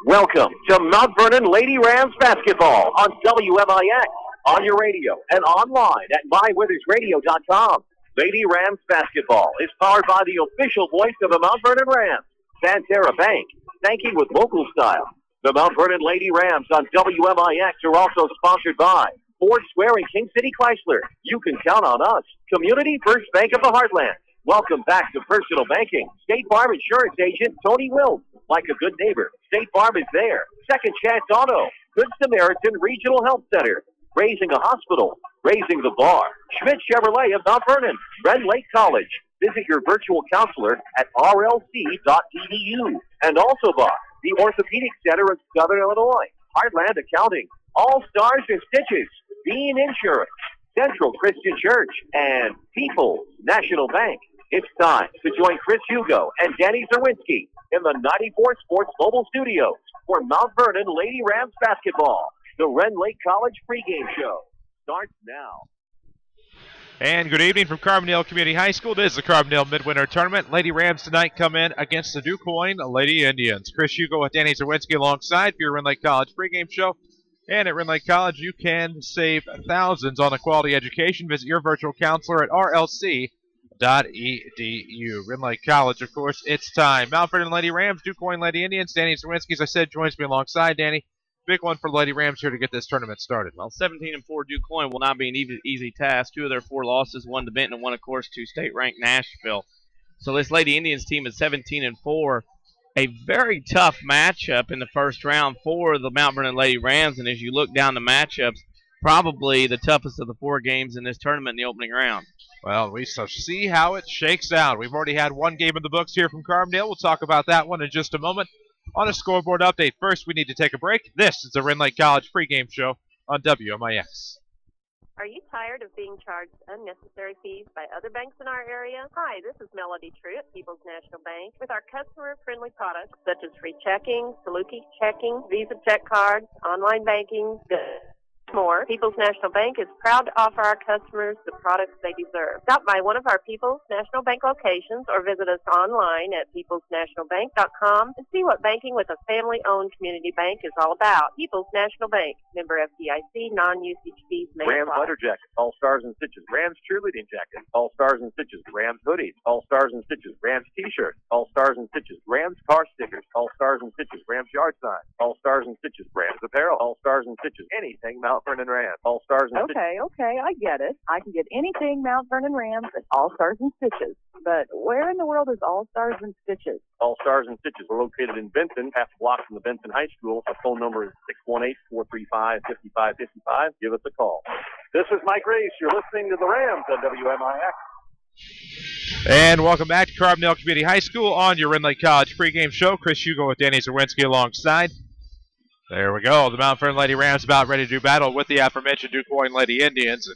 Welcome to Mount Vernon Lady Rams basketball on WMIX, on your radio and online at mywithers.radio.com. Lady Rams basketball is powered by the official voice of the Mount Vernon Rams, Santerra Bank, banking with local style. The Mount Vernon Lady Rams on WMIX are also sponsored by Ford Square and King City Chrysler. You can count on us. Community First Bank of the Heartland. Welcome back to personal banking. State Farm Insurance Agent Tony Wills. Like a good neighbor, State Farm is there. Second Chance Auto. Good Samaritan Regional Health Center. Raising a hospital. Raising the bar. Schmidt Chevrolet of Mount Vernon. Red Lake College. Visit your virtual counselor at rlc.edu. And also by the Orthopedic Center of Southern Illinois. Heartland Accounting. All Stars and Stitches. Bean Insurance. Central Christian Church. And People's National Bank. It's time to join Chris Hugo and Danny Czerwinski in the 94 Sports Mobile Studios for Mount Vernon Lady Rams basketball. The Red Lake College pregame show starts now. And good evening from Carbondale Community High School. This is the Carbondale Midwinter Tournament. Lady Rams tonight come in against the Quoin Lady Indians. Chris Hugo with Danny Czerwinski alongside for your Red Lake College pregame show. And at Red Lake College, you can save thousands on a quality education. Visit your virtual counselor at rlc.edu. Red Lake College, of course, it's time. Mount Vernon Lady Rams, Quoin Lady Indians. Danny Czerwinski, as I said, joins me alongside Danny. Big one for the Lady Rams here to get this tournament started. Well, 17-4 Quoin will not be an easy task. Two of their four losses, one to Benton and one, of course, to state-ranked Nashville. So this Lady Indians team is 17-4. A very tough matchup in the first round for the Mount Vernon Lady Rams. And as you look down the matchups, probably the toughest of the four games in this tournament in the opening round. Well, we shall see how it shakes out. We've already had one game in the books here from Carbondale. We'll talk about that one in just a moment. On a scoreboard update, first we need to take a break. This is the Red Lake College pregame show on WMIX. Are you tired of being charged unnecessary fees by other banks in our area? Hi, this is Melody True at People's National Bank with our customer-friendly products such as free checking, Saluki checking, Visa check cards, online banking, more. People's National Bank is proud to offer our customers the products they deserve. Stop by one of our People's National Bank locations or visit us online at peoplesnationalbank.com and see what banking with a family-owned community bank is all about. People's National Bank, member FDIC, non-usage fees may Rams apply. letter jackets, All Stars and Stitches. Rams cheerleading jackets, All Stars and Stitches. Rams hoodies, All Stars and Stitches. Rams t-shirts, All Stars and Stitches. Rams car stickers, All Stars and Stitches. Rams yard signs, All Stars and Stitches. Rams apparel, All Stars and Stitches. Anything Mount Vernon Rams, All Stars and Stitches. Okay, I get it. I can get anything Mount Vernon Rams at All Stars and Stitches. But where in the world is All Stars and Stitches? All Stars and Stitches. We're located in Benton, half a block from the Benton High School. Our phone number is 618-435-5555. Give us a call. This is Mike Reese. You're listening to the Rams on WMIX. And welcome back to Carbondale Community High School on your Red Lake College pregame show. Chris Hugo with Danny Czerwinski alongside. There we go. The Mount Vernon Lady Rams about ready to do battle with the aforementioned Quoin Lady Indians. And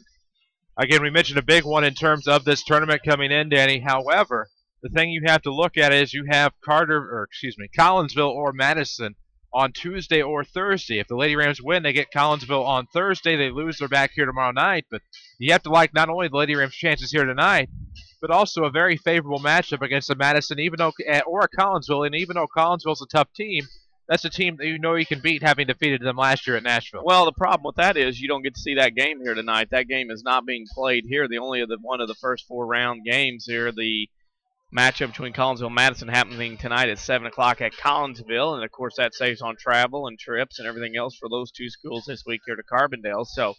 again, we mentioned a big one in terms of this tournament coming in, Danny. However, the thing you have to look at is you have Collinsville or Madison on Tuesday or Thursday. If the Lady Rams win, they get Collinsville on Thursday. They lose, they're back here tomorrow night. But you have to like not only the Lady Rams' chances here tonight, but also a very favorable matchup against a Madison, or a Collinsville. And even though Collinsville's a tough team, that's a team that you know you can beat, having defeated them last year at Nashville. Well, the problem with that is you don't get to see that game here tonight. That game is not being played here. One of the first four-round games here, the matchup between Collinsville and Madison happening tonight at 7 o'clock at Collinsville. And, of course, that saves on travel and trips and everything else for those two schools this week here to Carbondale. So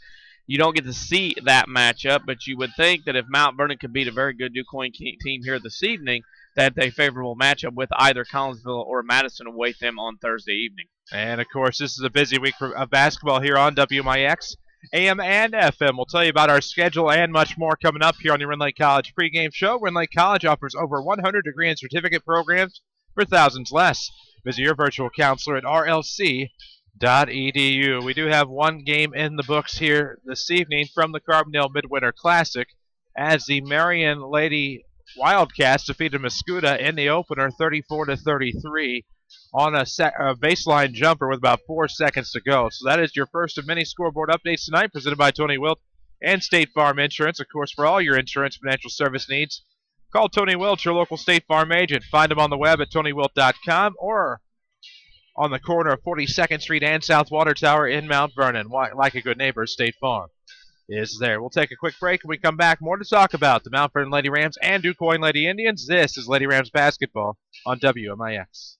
you don't get to see that matchup, but you would think that if Mount Vernon could beat a very good Quoin team here this evening, that a favorable matchup with either Collinsville or Madison await them on Thursday evening. And, of course, this is a busy week of basketball here on WMIX, AM and FM. We'll tell you about our schedule and much more coming up here on the Red Lake College pregame show. Red Lake College offers over 100 degree and certificate programs for thousands less. Visit your virtual counselor at rlc.edu. We do have one game in the books here this evening from the Carbondale Midwinter Classic as the Marion Lady Wildcats defeated Mascoutah in the opener 34-33 on a baseline jumper with about 4 seconds to go. So that is your first of many scoreboard updates tonight, presented by Tony Wilt and State Farm Insurance. Of course, for all your insurance financial service needs, call Tony Wilt, your local State Farm agent. Find him on the web at TonyWilt.com or on the corner of 42nd Street and South Water Tower in Mount Vernon. Like a good neighbor, State Farm is there. We'll take a quick break and we come back. More to talk about the Mount Vernon Lady Rams and Quoin Lady Indians. This is Lady Rams basketball on WMIX.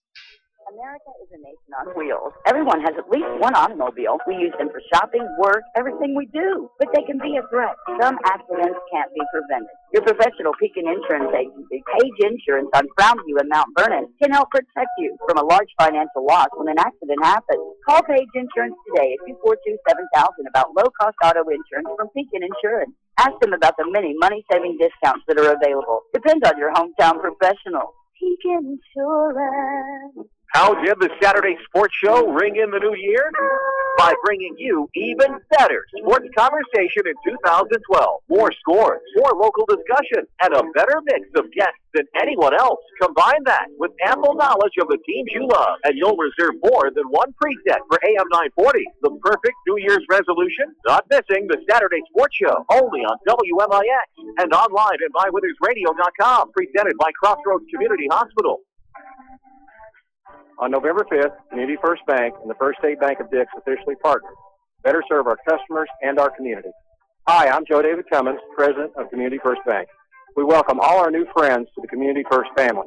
America is a nation on wheels. Everyone has at least one automobile. We use them for shopping, work, everything we do. But they can be a threat. Some accidents can't be prevented. Your professional Pekin Insurance Agency, Page Insurance on Brownview in Mount Vernon, can help protect you from a large financial loss when an accident happens. Call Page Insurance today at 242-7000 about low-cost auto insurance from Pekin Insurance. Ask them about the many money-saving discounts that are available. Depends on your hometown professional. Pekin Insurance. How did the Saturday Sports Show ring in the new year? By bringing you even better sports conversation in 2012. More scores, more local discussion, and a better mix of guests than anyone else. Combine that with ample knowledge of the teams you love, and you'll reserve more than one preset for AM 940. The perfect New Year's resolution? Not missing the Saturday Sports Show, only on WMIX and online at mywithersradio.com. Presented by Crossroads Community Hospital. On November 5th, Community First Bank and the First State Bank of Dix officially partnered to better serve our customers and our community. Hi, I'm Joe David Cummins, President of Community First Bank. We welcome all our new friends to the Community First family.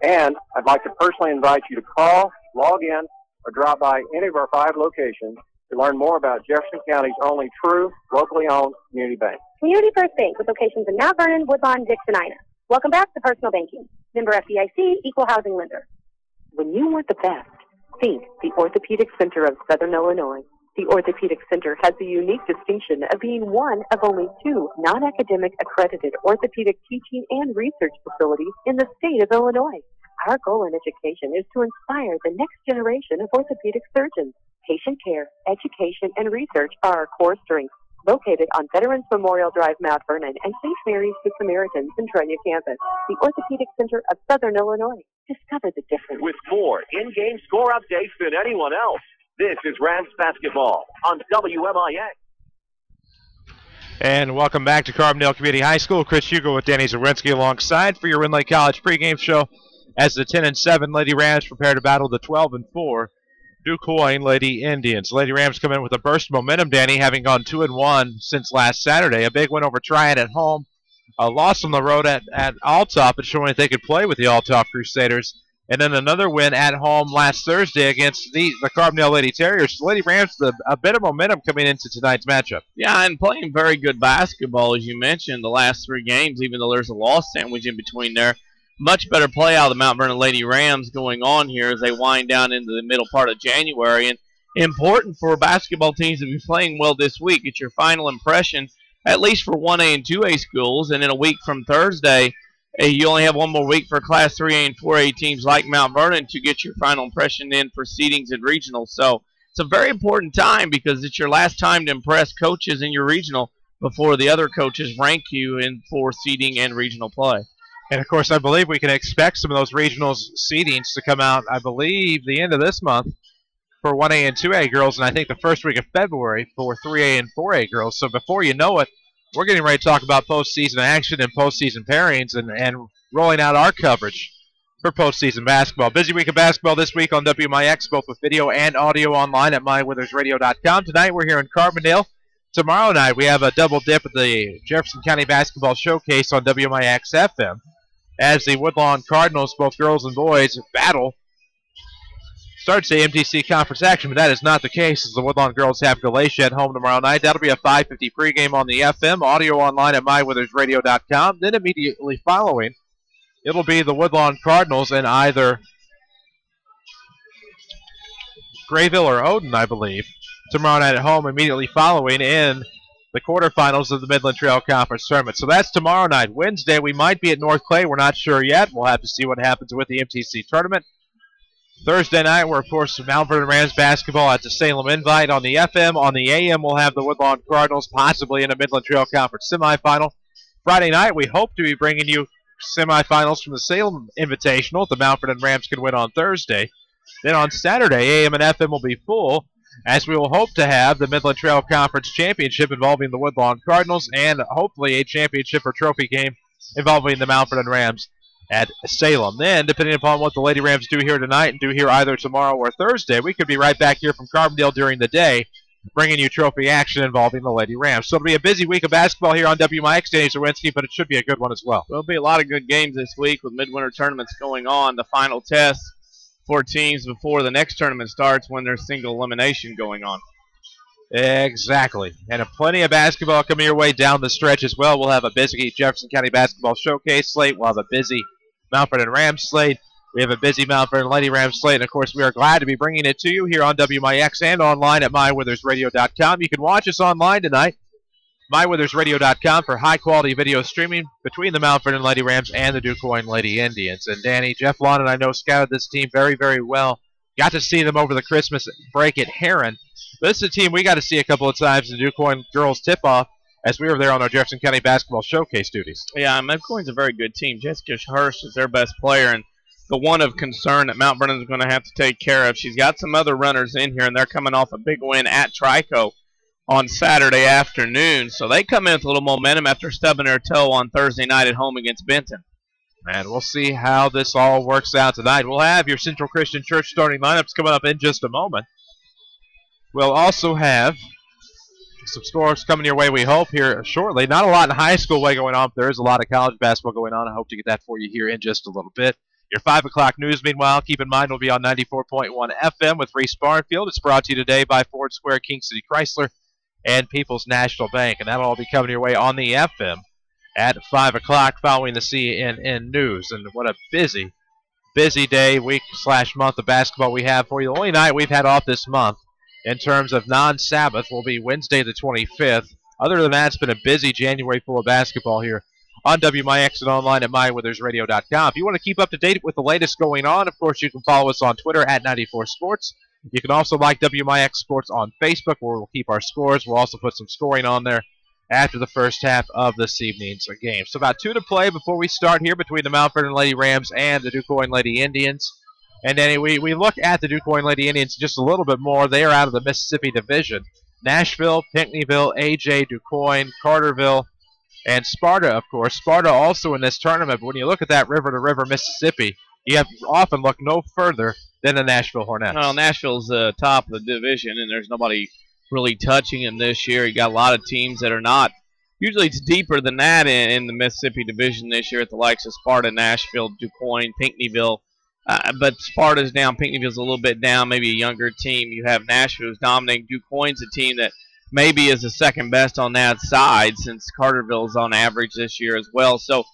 And I'd like to personally invite you to call, log in, or drop by any of our 5 locations to learn more about Jefferson County's only true, locally owned community bank. Community First Bank with locations in Mount Vernon, Woodlawn, Dix, and Ina. Welcome back to Personal Banking. Member FDIC, Equal Housing Lender. When you want the best, think the Orthopedic Center of Southern Illinois. The Orthopedic Center has the unique distinction of being one of only 2 non-academic accredited orthopedic teaching and research facilities in the state of Illinois. Our goal in education is to inspire the next generation of orthopedic surgeons. Patient care, education, and research are our core strengths. Located on Veterans Memorial Drive, Mount Vernon, and St. Mary's Good Samaritans in Trenia campus, the Orthopedic Center of Southern Illinois. Discover the difference. With more in-game score updates than anyone else, this is Rams basketball on WMIX. And welcome back to Carbondale Community High School. Chris Hugo with Danny Czerwinski alongside for your Rinley College pregame show as the 10-7 Lady Rams prepare to battle the 12-4 Quoin Lady Indians. Lady Rams come in with a burst of momentum, Danny, having gone 2-1 since last Saturday. A big win over Triad at home. A loss on the road at Altop, and showing that they could play with the Altop Crusaders. And then another win at home last Thursday against the Carbondale Lady Terriers. Lady Rams, a bit of momentum coming into tonight's matchup. Yeah, and playing very good basketball, as you mentioned, the last 3 games, even though there's a loss sandwich in between there. Much better play out of the Mount Vernon Lady Rams going on here as they wind down into the middle part of January. And important for basketball teams to be playing well this week. It's your final impression, at least for 1A and 2A schools. And in a week from Thursday, you only have one more week for Class 3A and 4A teams like Mount Vernon to get your final impression in for seedings and regionals. So it's a very important time because it's your last time to impress coaches in your regional before the other coaches rank you in for seeding and regional play. And, of course, I believe we can expect some of those regionals seedings to come out, I believe, the end of this month for 1A and 2A girls, and I think the first week of February for 3A and 4A girls. So before you know it, we're getting ready to talk about postseason action and postseason pairings and rolling out our coverage for postseason basketball. Busy week of basketball this week on WMIX, both with video and audio online at mywithersradio.com. Tonight we're here in Carbondale. Tomorrow night we have a double dip at the Jefferson County Basketball Showcase on WMIX FM as the Woodlawn Cardinals, both girls and boys, battle. Starts the MTC conference action, but that is not the case as the Woodlawn girls have Galatia at home tomorrow night. That'll be a 5:50 pregame on the FM, audio online at mywithersradio.com. Then immediately following, it'll be the Woodlawn Cardinals and either Grayville or Odin, I believe, tomorrow night at home, immediately following in the quarterfinals of the Midland Trail Conference Tournament. So that's tomorrow night. Wednesday, we might be at North Clay. We're not sure yet. We'll have to see what happens with the MTC tournament. Thursday night, we're, of course, Mount Vernon Rams basketball at the Salem Invite on the FM. On the AM, we'll have the Woodlawn Cardinals possibly in a Midland Trail Conference semifinal. Friday night, we hope to be bringing you semifinals from the Salem Invitational. The Mount Vernon Rams can win on Thursday. Then on Saturday, AM and FM will be full, as we will hope to have the Midland Trail Conference Championship involving the Woodlawn Cardinals and hopefully a championship or trophy game involving the Mount Vernon Rams. at Salem. Then, depending upon what the Lady Rams do here tonight and do here either tomorrow or Thursday, we could be right back here from Carbondale during the day, bringing you trophy action involving the Lady Rams. So it'll be a busy week of basketball here on WMIX, Danny Czerwinski, but it should be a good one as well. There'll be a lot of good games this week with midwinter tournaments going on. The final test for teams before the next tournament starts when there's single elimination going on. Exactly. And plenty of basketball coming your way down the stretch as well. We'll have a busy Jefferson County basketball showcase slate. We'll have a busy Mount Vernon Rams slate. We have a busy Mount Vernon Lady Rams slate. And, of course, we are glad to be bringing it to you here on WMIX and online at mywithersradio.com. You can watch us online tonight, mywithersradio.com, for high-quality video streaming between the Mount Vernon Lady Rams and the Quoin Lady Indians. And, Danny, Jeff Lawn and I know scouted this team very, very well. Got to see them over the Christmas break at Heron. This is a team we got to see a couple of times in the Duquoin girls tip-off as we were there on our Jefferson County basketball showcase duties. Yeah, Duquoin's a very good team. Jessica Hirsch is their best player, and the one of concern that Mount Vernon is going to have to take care of. She's got some other runners in here, and they're coming off a big win at Trico on Saturday afternoon. So they come in with a little momentum after stubbing their toe on Thursday night at home against Benton. And we'll see how this all works out tonight. We'll have your Central Christian Church starting lineups coming up in just a moment. We'll also have some scores coming your way, we hope, here shortly. Not a lot in high school way going on, but there is a lot of college basketball going on. I hope to get that for you here in just a little bit. Your 5 o'clock news, meanwhile, keep in mind, will be on 94.1 FM with Reese Barnfield. It's brought to you today by Ford Square, King City Chrysler, and People's National Bank. And that'll all be coming your way on the FM at 5 o'clock following the CNN news. And what a busy day, week/month of basketball we have for you. The only night we've had off this month in terms of non-Sabbath will be Wednesday the 25th. Other than that, it's been a busy January full of basketball here on WMIX and online at mywithersradio.com. If you want to keep up to date with the latest going on, of course, you can follow us on Twitter at 94sports. You can also like WMIX Sports on Facebook, where we'll keep our scores. We'll also put some scoring on there after the first half of this evening's game. So about 2 to play before we start here between the Mount Vernon Lady Rams and the Duquoin Lady Indians. And then we look at the Duquoin Lady Indians just a little bit more. They are out of the Mississippi Division. Nashville, Pinckneyville, AJ, Duquoin, Carterville, and Sparta, of course. Sparta also in this tournament, but when you look at that river-to-river Mississippi, you have often look no further than the Nashville Hornets. Well, Nashville's top of the division, and there's nobody really touching them this year. You got a lot of teams that are not. Usually it's deeper than that in the Mississippi Division this year at the likes of Sparta, Nashville, Duquoin, Pinckneyville. But Sparta's down, Pinckneyville's a little bit down, maybe a younger team. You have Nashville's dominating. Duquoin's a team that maybe is the second best on that side since Carterville's on average this year as well. So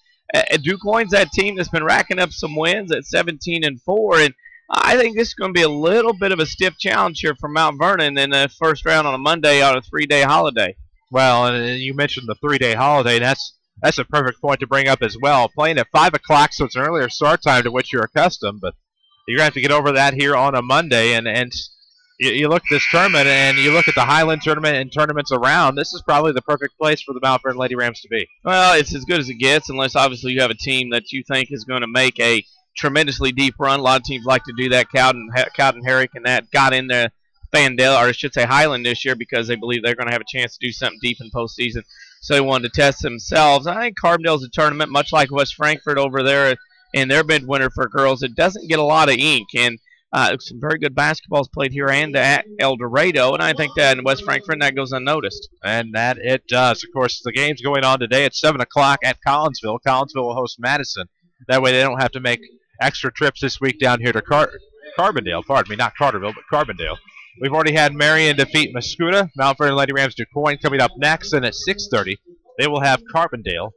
Duquoin's that team that's been racking up some wins at 17-4, and I think this is going to be a little bit of a stiff challenge here for Mount Vernon in the first round on a Monday on a 3-day holiday. Well, and you mentioned the 3-day holiday. That's a perfect point to bring up as well. Playing at 5 o'clock, so it's an earlier start time to which you're accustomed, but you're going to have to get over that here on a Monday. And you look at this tournament, and you look at the Highland Tournament and tournaments around, this is probably the perfect place for the Mount Vernon Lady Rams to be. Well, it's as good as it gets, unless obviously you have a team that you think is going to make a tremendously deep run. A lot of teams like to do that. Cowden, Herrick, and that got in there. Fandale, or I should say Highland this year, because they believe they're going to have a chance to do something deep in postseason. So they wanted to test themselves. I think Carbondale's a tournament, much like West Frankfort over there in their midwinter for girls. It doesn't get a lot of ink, and some very good basketball is played here and at El Dorado, and I think that in West Frankfort that goes unnoticed. And that it does. Of course, the game's going on today at 7 o'clock at Collinsville. Collinsville will host Madison. That way they don't have to make extra trips this week down here to Carbondale. Pardon me, not Carterville, but Carbondale. We've already had Marion defeat Mascoutah. Mount Vernon Lady Rams Duquoin coming up next, and at 6:30 they will have Carbondale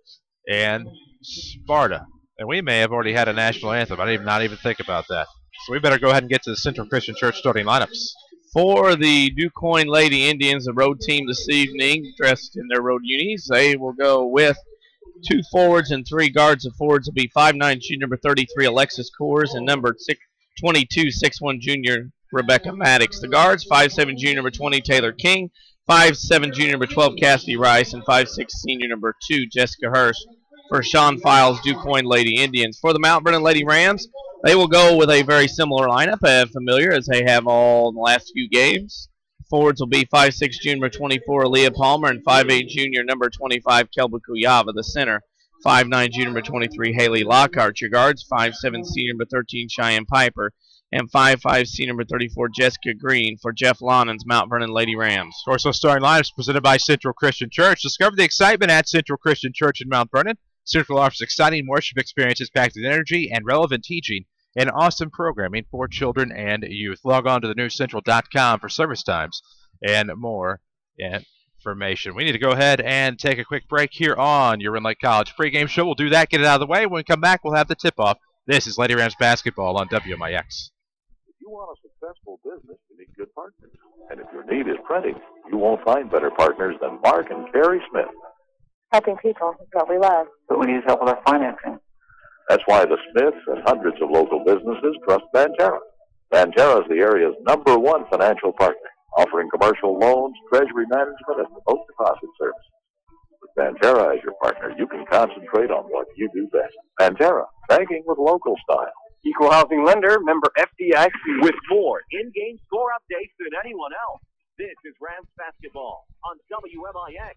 and Sparta. And we may have already had a national anthem. I didn't not even think about that. So we better go ahead and get to the Central Christian Church starting lineups. For the Quoin Lady Indians, the road team this evening, dressed in their road unis, they will go with 2 forwards and 3 guards. The forwards will be 5'9" junior number 33 Alexis Coors and number 22 6'1" junior Rebecca Maddox. The guards, 5'7" junior number 20 Taylor King, 5'7" junior number 12 Cassidy Rice, and 5'6" senior number 2 Jessica Hirsch for Sean Files Duquoin Lady Indians. For the Mount Vernon Lady Rams, they will go with a very similar lineup, familiar as they have all in the last few games. Forwards will be 5'6" junior number 24 Aaliyah Palmer and 5'8" junior number 25 Kelba Kuyava. The center, 5'9", junior number 23, Haley Lockhart. Your guards, 5'7", senior number 13, Cheyenne Piper, and 5'5", senior number 34, Jessica Green for Jeff Lonnan's Mount Vernon Lady Rams. Of course, those starting lineups presented by Central Christian Church. Discover the excitement at Central Christian Church in Mount Vernon. Central offers exciting worship experiences packed with energy and relevant teaching and awesome programming for children and youth. Log on to thenewcentral.com for service times and more information. We need to go ahead and take a quick break here on your Ren Lake College pregame show. We'll do that, get it out of the way. When we come back, we'll have the tip-off. This is Lady Rams basketball on WMIX. If you want a successful business, you need good partners. And if your need is printing, you won't find better partners than Mark and Carrie Smith. Helping people is what we love. But we need help with our financing. That's why the Smiths and hundreds of local businesses trust Banterra. Banterra is the area's #1 financial partner, offering commercial loans, treasury management, and remote deposit services. With Banterra as your partner, you can concentrate on what you do best. Banterra, banking with local style. Equal housing lender, member FDIC. With more in-game score updates than anyone else, this is Rams basketball on WMIX.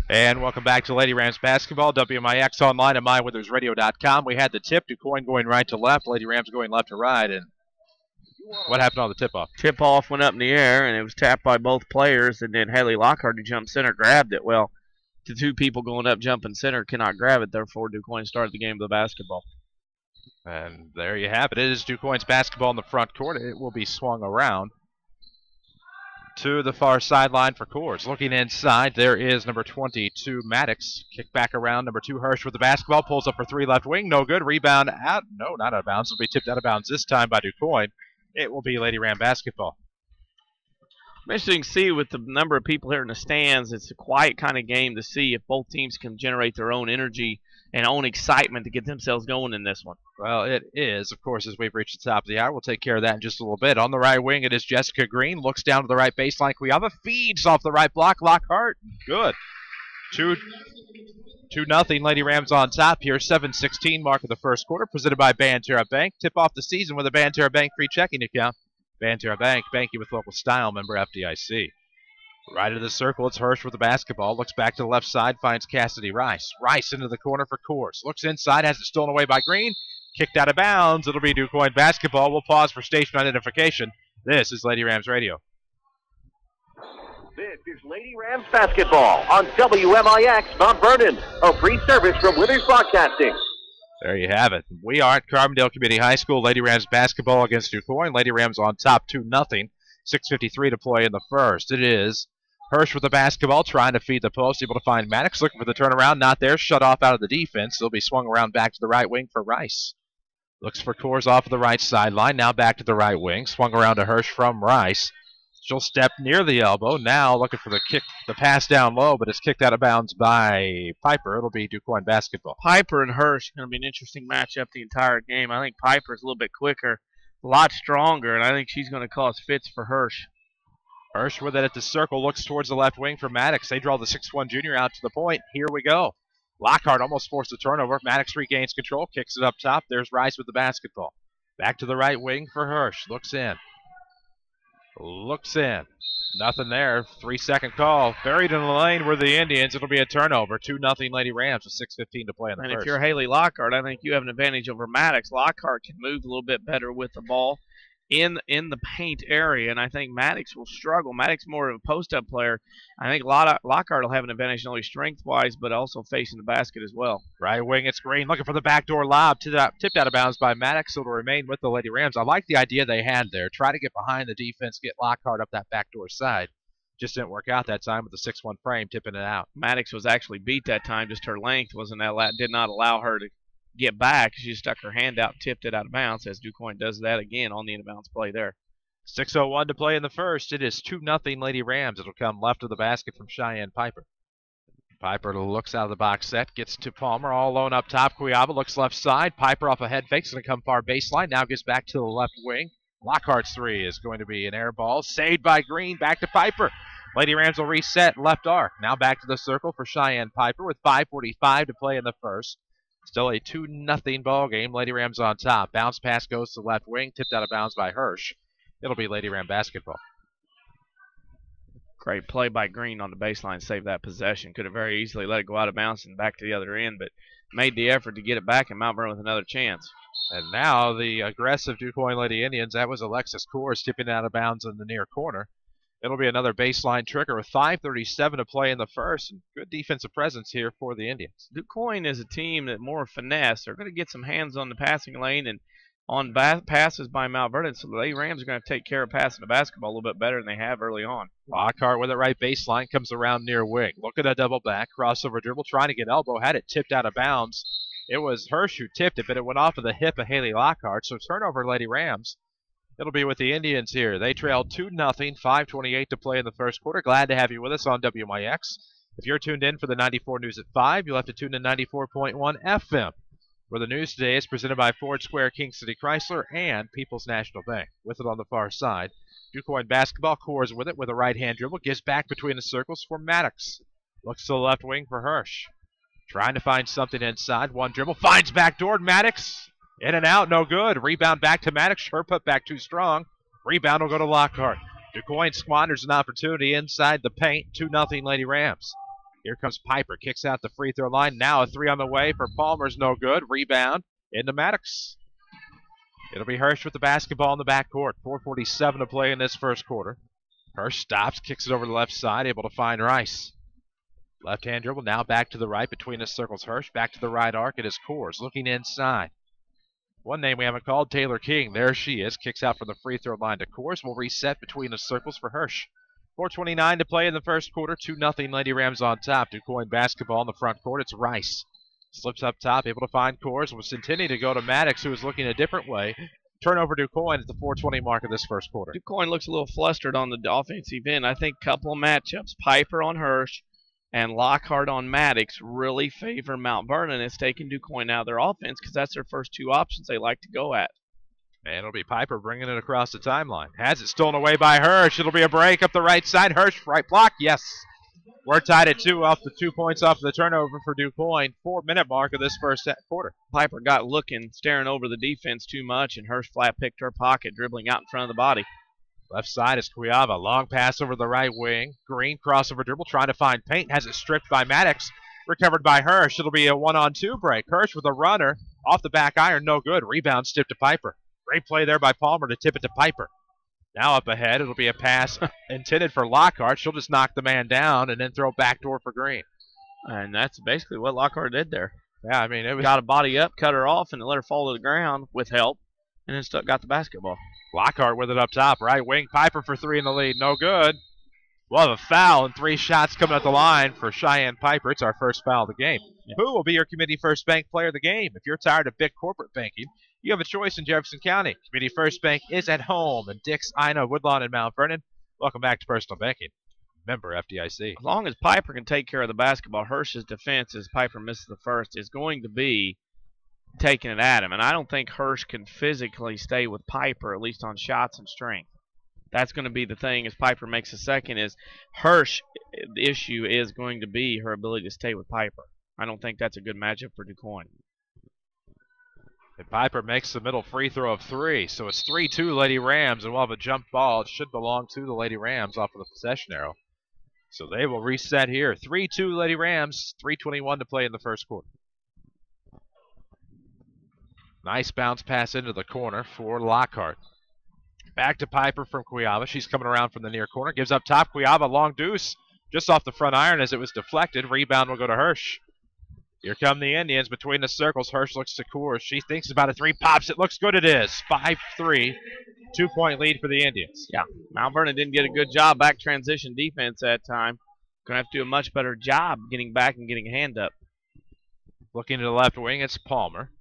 And welcome back to Lady Rams basketball, WMIX online at mywithersradio.com. We had the tip, Quoin going right to left, Lady Rams going left to right, and what happened on the tip-off? Tip-off went up in the air, and it was tapped by both players, and then Haley Lockhart, who jumped center, grabbed it. Well, the two people going up jumping center cannot grab it, therefore DuQuoin started the game with the basketball. And there you have it. It is DuQuoin's basketball in the front court. It will be swung around to the far sideline for Coors. Looking inside, there is number 22, Maddox. Kick back around, number 2, Hirsch with the basketball. Pulls up for 3 left wing. No good. Rebound out. No, not out of bounds. It'll be tipped out of bounds this time by DuQuoin. It will be Lady Ram basketball. Interesting to see with the number of people here in the stands. It's a quiet kind of game to see if both teams can generate their own energy and own excitement to get themselves going in this one. Well, it is, of course, as we've reached the top of the hour. We'll take care of that in just a little bit. On the right wing, it is Jessica Green. Looks down to the right baseline. Kuyava feeds off the right block. Lockhart, good. 2-0, Lady Rams on top here. 7:16 mark of the first quarter, presented by Banterra Bank. Tip off the season with a Banterra Bank free checking account. Banterra Bank, banking with local style, member FDIC. Right of the circle, it's Hirsch with the basketball. Looks back to the left side, finds Cassidy Rice. Rice into the corner for Coors. Looks inside, has it stolen away by Green. Kicked out of bounds. It'll be DuQuoin basketball. We'll pause for station identification. This is Lady Rams Radio. This is Lady Rams basketball on WMIX Mount Vernon, a free service from Withers Broadcasting. There you have it. We are at Carbondale Community High School. Lady Rams basketball against DuQuoin. Lady Rams on top 2-0. 6:53 to play in the first. It is Hirsch with the basketball, trying to feed the post, able to find Maddox, looking for the turnaround, not there, shut off out of the defense. They'll be swung around back to the right wing for Rice. Looks for Coors off of the right sideline, now back to the right wing, swung around to Hirsch from Rice. She'll step near the elbow, now looking for the kick, the pass down low, but it's kicked out of bounds by Piper. It'll be DuQuoin basketball. Piper and Hirsch going to be an interesting matchup the entire game. I think Piper's a little bit quicker, a lot stronger, and I think she's going to cause fits for Hirsch. Hirsch with it at the circle, looks towards the left wing for Maddox. They draw the 6'1 junior out to the point. Here we go. Lockhart almost forced a turnover. Maddox regains control, kicks it up top. There's Rice with the basketball. Back to the right wing for Hirsch. Looks in. Looks in. Nothing there. 3-second call. Buried in the lane were the Indians. It'll be a turnover. 2-0 Lady Rams with 6:15 to play in the first. And if you're Haley Lockhart, I think you have an advantage over Maddox. Lockhart can move a little bit better with the ball in the paint area, and I think Maddox will struggle. Maddox more of a post-up player. I think Lockhart will have an advantage not only strength-wise, but also facing the basket as well. Right wing, it's Green looking for the backdoor lob. Tipped out of bounds by Maddox, so it'll remain with the Lady Rams. I like the idea they had there. Try to get behind the defense, get Lockhart up that backdoor side. Just didn't work out that time with the 6'1 frame, tipping it out. Maddox was actually beat that time. Just her length did not allow her to get back. She stuck her hand out, tipped it out of bounds, as DuQuoin does that again on the in-bounds play there. 6:01 to play in the first. It is 2-0 Lady Rams. It'll come left of the basket from Cheyenne Piper. Piper looks out of the box set, gets to Palmer, all alone up top. Kuyava looks left side. Piper off a head fake, going to come far baseline. Now gets back to the left wing. Lockhart's three is going to be an air ball. Saved by Green, back to Piper. Lady Rams will reset left arc. Now back to the circle for Cheyenne Piper with 5:45 to play in the first. Still a 2-0 ball game. Lady Rams on top. Bounce pass goes to left wing. Tipped out of bounds by Hirsch. It'll be Lady Ram basketball. Great play by Green on the baseline, saved that possession. Could have very easily let it go out of bounds and back to the other end, but made the effort to get it back, and Mount Vernon with another chance. And now the aggressive Quoin Lady Indians, that was Alexis Coors tipping it out of bounds in the near corner. It'll be another baseline trigger with 5:37 to play in the first, and good defensive presence here for the Indians. Quoin is a team that more finesse. They're going to get some hands on the passing lane and on passes by Mount Vernon, so the Lady Rams are going to take care of passing the basketball a little bit better than they have early on. Lockhart with it right baseline, comes around near wing. Look at a double back, crossover dribble, trying to get elbow, had it tipped out of bounds. It was Hirsch who tipped it, but it went off of the hip of Haley Lockhart, so turnover Lady Rams. It'll be with the Indians here. They trail 2-0, 5:28 to play in the first quarter. Glad to have you with us on WMIX. If you're tuned in for the 94 News at 5, you'll have to tune in 94.1 FM, where the news today is presented by Ford Square, King City Chrysler, and People's National Bank. With it on the far side, Quoin basketball, Coors with it with a right-hand dribble, gives back between the circles for Maddox. Looks to the left wing for Hirsch. Trying to find something inside. One dribble, finds backdoor. Maddox in and out, no good. Rebound back to Maddox. Her put back too strong. Rebound will go to Lockhart. Quoin squanders an opportunity inside the paint. 2-0 Lady Rams. Here comes Piper. Kicks out the free throw line. Now a three on the way for Palmer's no good. Rebound into Maddox. It'll be Hirsch with the basketball in the backcourt. 4:47 to play in this first quarter. Hirsch stops, kicks it over the left side, able to find Rice. Left-hand dribble, now back to the right between the circles. Hirsch back to the right arc. It is Coors looking inside. One name we haven't called, Taylor King. There she is. Kicks out from the free throw line to Coors. Will reset between the circles for Hirsch. 4:29 to play in the first quarter. 2-0 Lady Rams on top. Quoin basketball in the front court. It's Rice. Slips up top, able to find Coors. Was intending to go to Maddox, who was looking a different way. Turnover Quoin at the 4:20 mark of this first quarter. Quoin looks a little flustered on the offensive end. I think a couple of matchups, Piper on Hirsch and Lockhart on Maddox, really favor Mount Vernon. It's taking Quoin out of their offense because that's their first two options they like to go at. And it'll be Piper bringing it across the timeline. Has it stolen away by Hirsch. It'll be a break up the right side. Hirsch, right block, yes. We're tied at 2 off the 2 points off the turnover for Quoin. 4-minute mark of this first quarter. Piper got looking, staring over the defense too much, and Hirsch flat picked her pocket, dribbling out in front of the body. Left side is Cuiava. Long pass over the right wing. Green crossover dribble, trying to find paint. Has it stripped by Maddox. Recovered by Hirsch. It'll be a 1-on-2 break. Hirsch with a runner. Off the back iron, no good. Rebound stiff to Piper. Great play there by Palmer to tip it to Piper. Now up ahead, it'll be a pass intended for Lockhart. She'll just knock the man down and then throw backdoor for Green. And that's basically what Lockhart did there. Yeah, I mean, it was... Got a body up, cut her off, and let her fall to the ground with help, and then got the basketball. Lockhart with it up top. Right wing, Piper for three in the lead. No good. We'll have a foul and 3 shots coming at the line for Cheyenne Piper. It's our first foul of the game. Yeah. Who will be your Community First Bank player of the game? If you're tired of big corporate banking, you have a choice in Jefferson County. Community First Bank is at home in Dix, Ina, Woodlawn, and Mount Vernon. Welcome back to Personal Banking. Member FDIC. As long as Piper can take care of the basketball, Hirsch's defense, as Piper misses the first, is going to be taking it at him. And I don't think Hirsch can physically stay with Piper, at least on shots and strength. That's going to be the thing as Piper makes a second is Hirsch, the issue is going to be her ability to stay with Piper. I don't think that's a good matchup for Quoin. And Piper makes the middle free throw of 3, so it's 3-2 Lady Rams, and we'll have a jump ball. It should belong to the Lady Rams off of the possession arrow. So they will reset here. 3-2 Lady Rams, 3:21 to play in the first quarter. Nice bounce pass into the corner for Lockhart. Back to Piper from Cuiava. She's coming around from the near corner. Gives up top. Cuiava, long deuce. Just off the front iron as it was deflected. Rebound will go to Hirsch. Here come the Indians between the circles. Hirsch looks to Coors. She thinks about a 3. Pops. It looks good. It is. 5-3. 2-point lead for the Indians. Yeah. Mount Vernon didn't get a good job back transition defense that time. Going to have to do a much better job getting back and getting a hand up. Looking to the left wing. It's Palmer.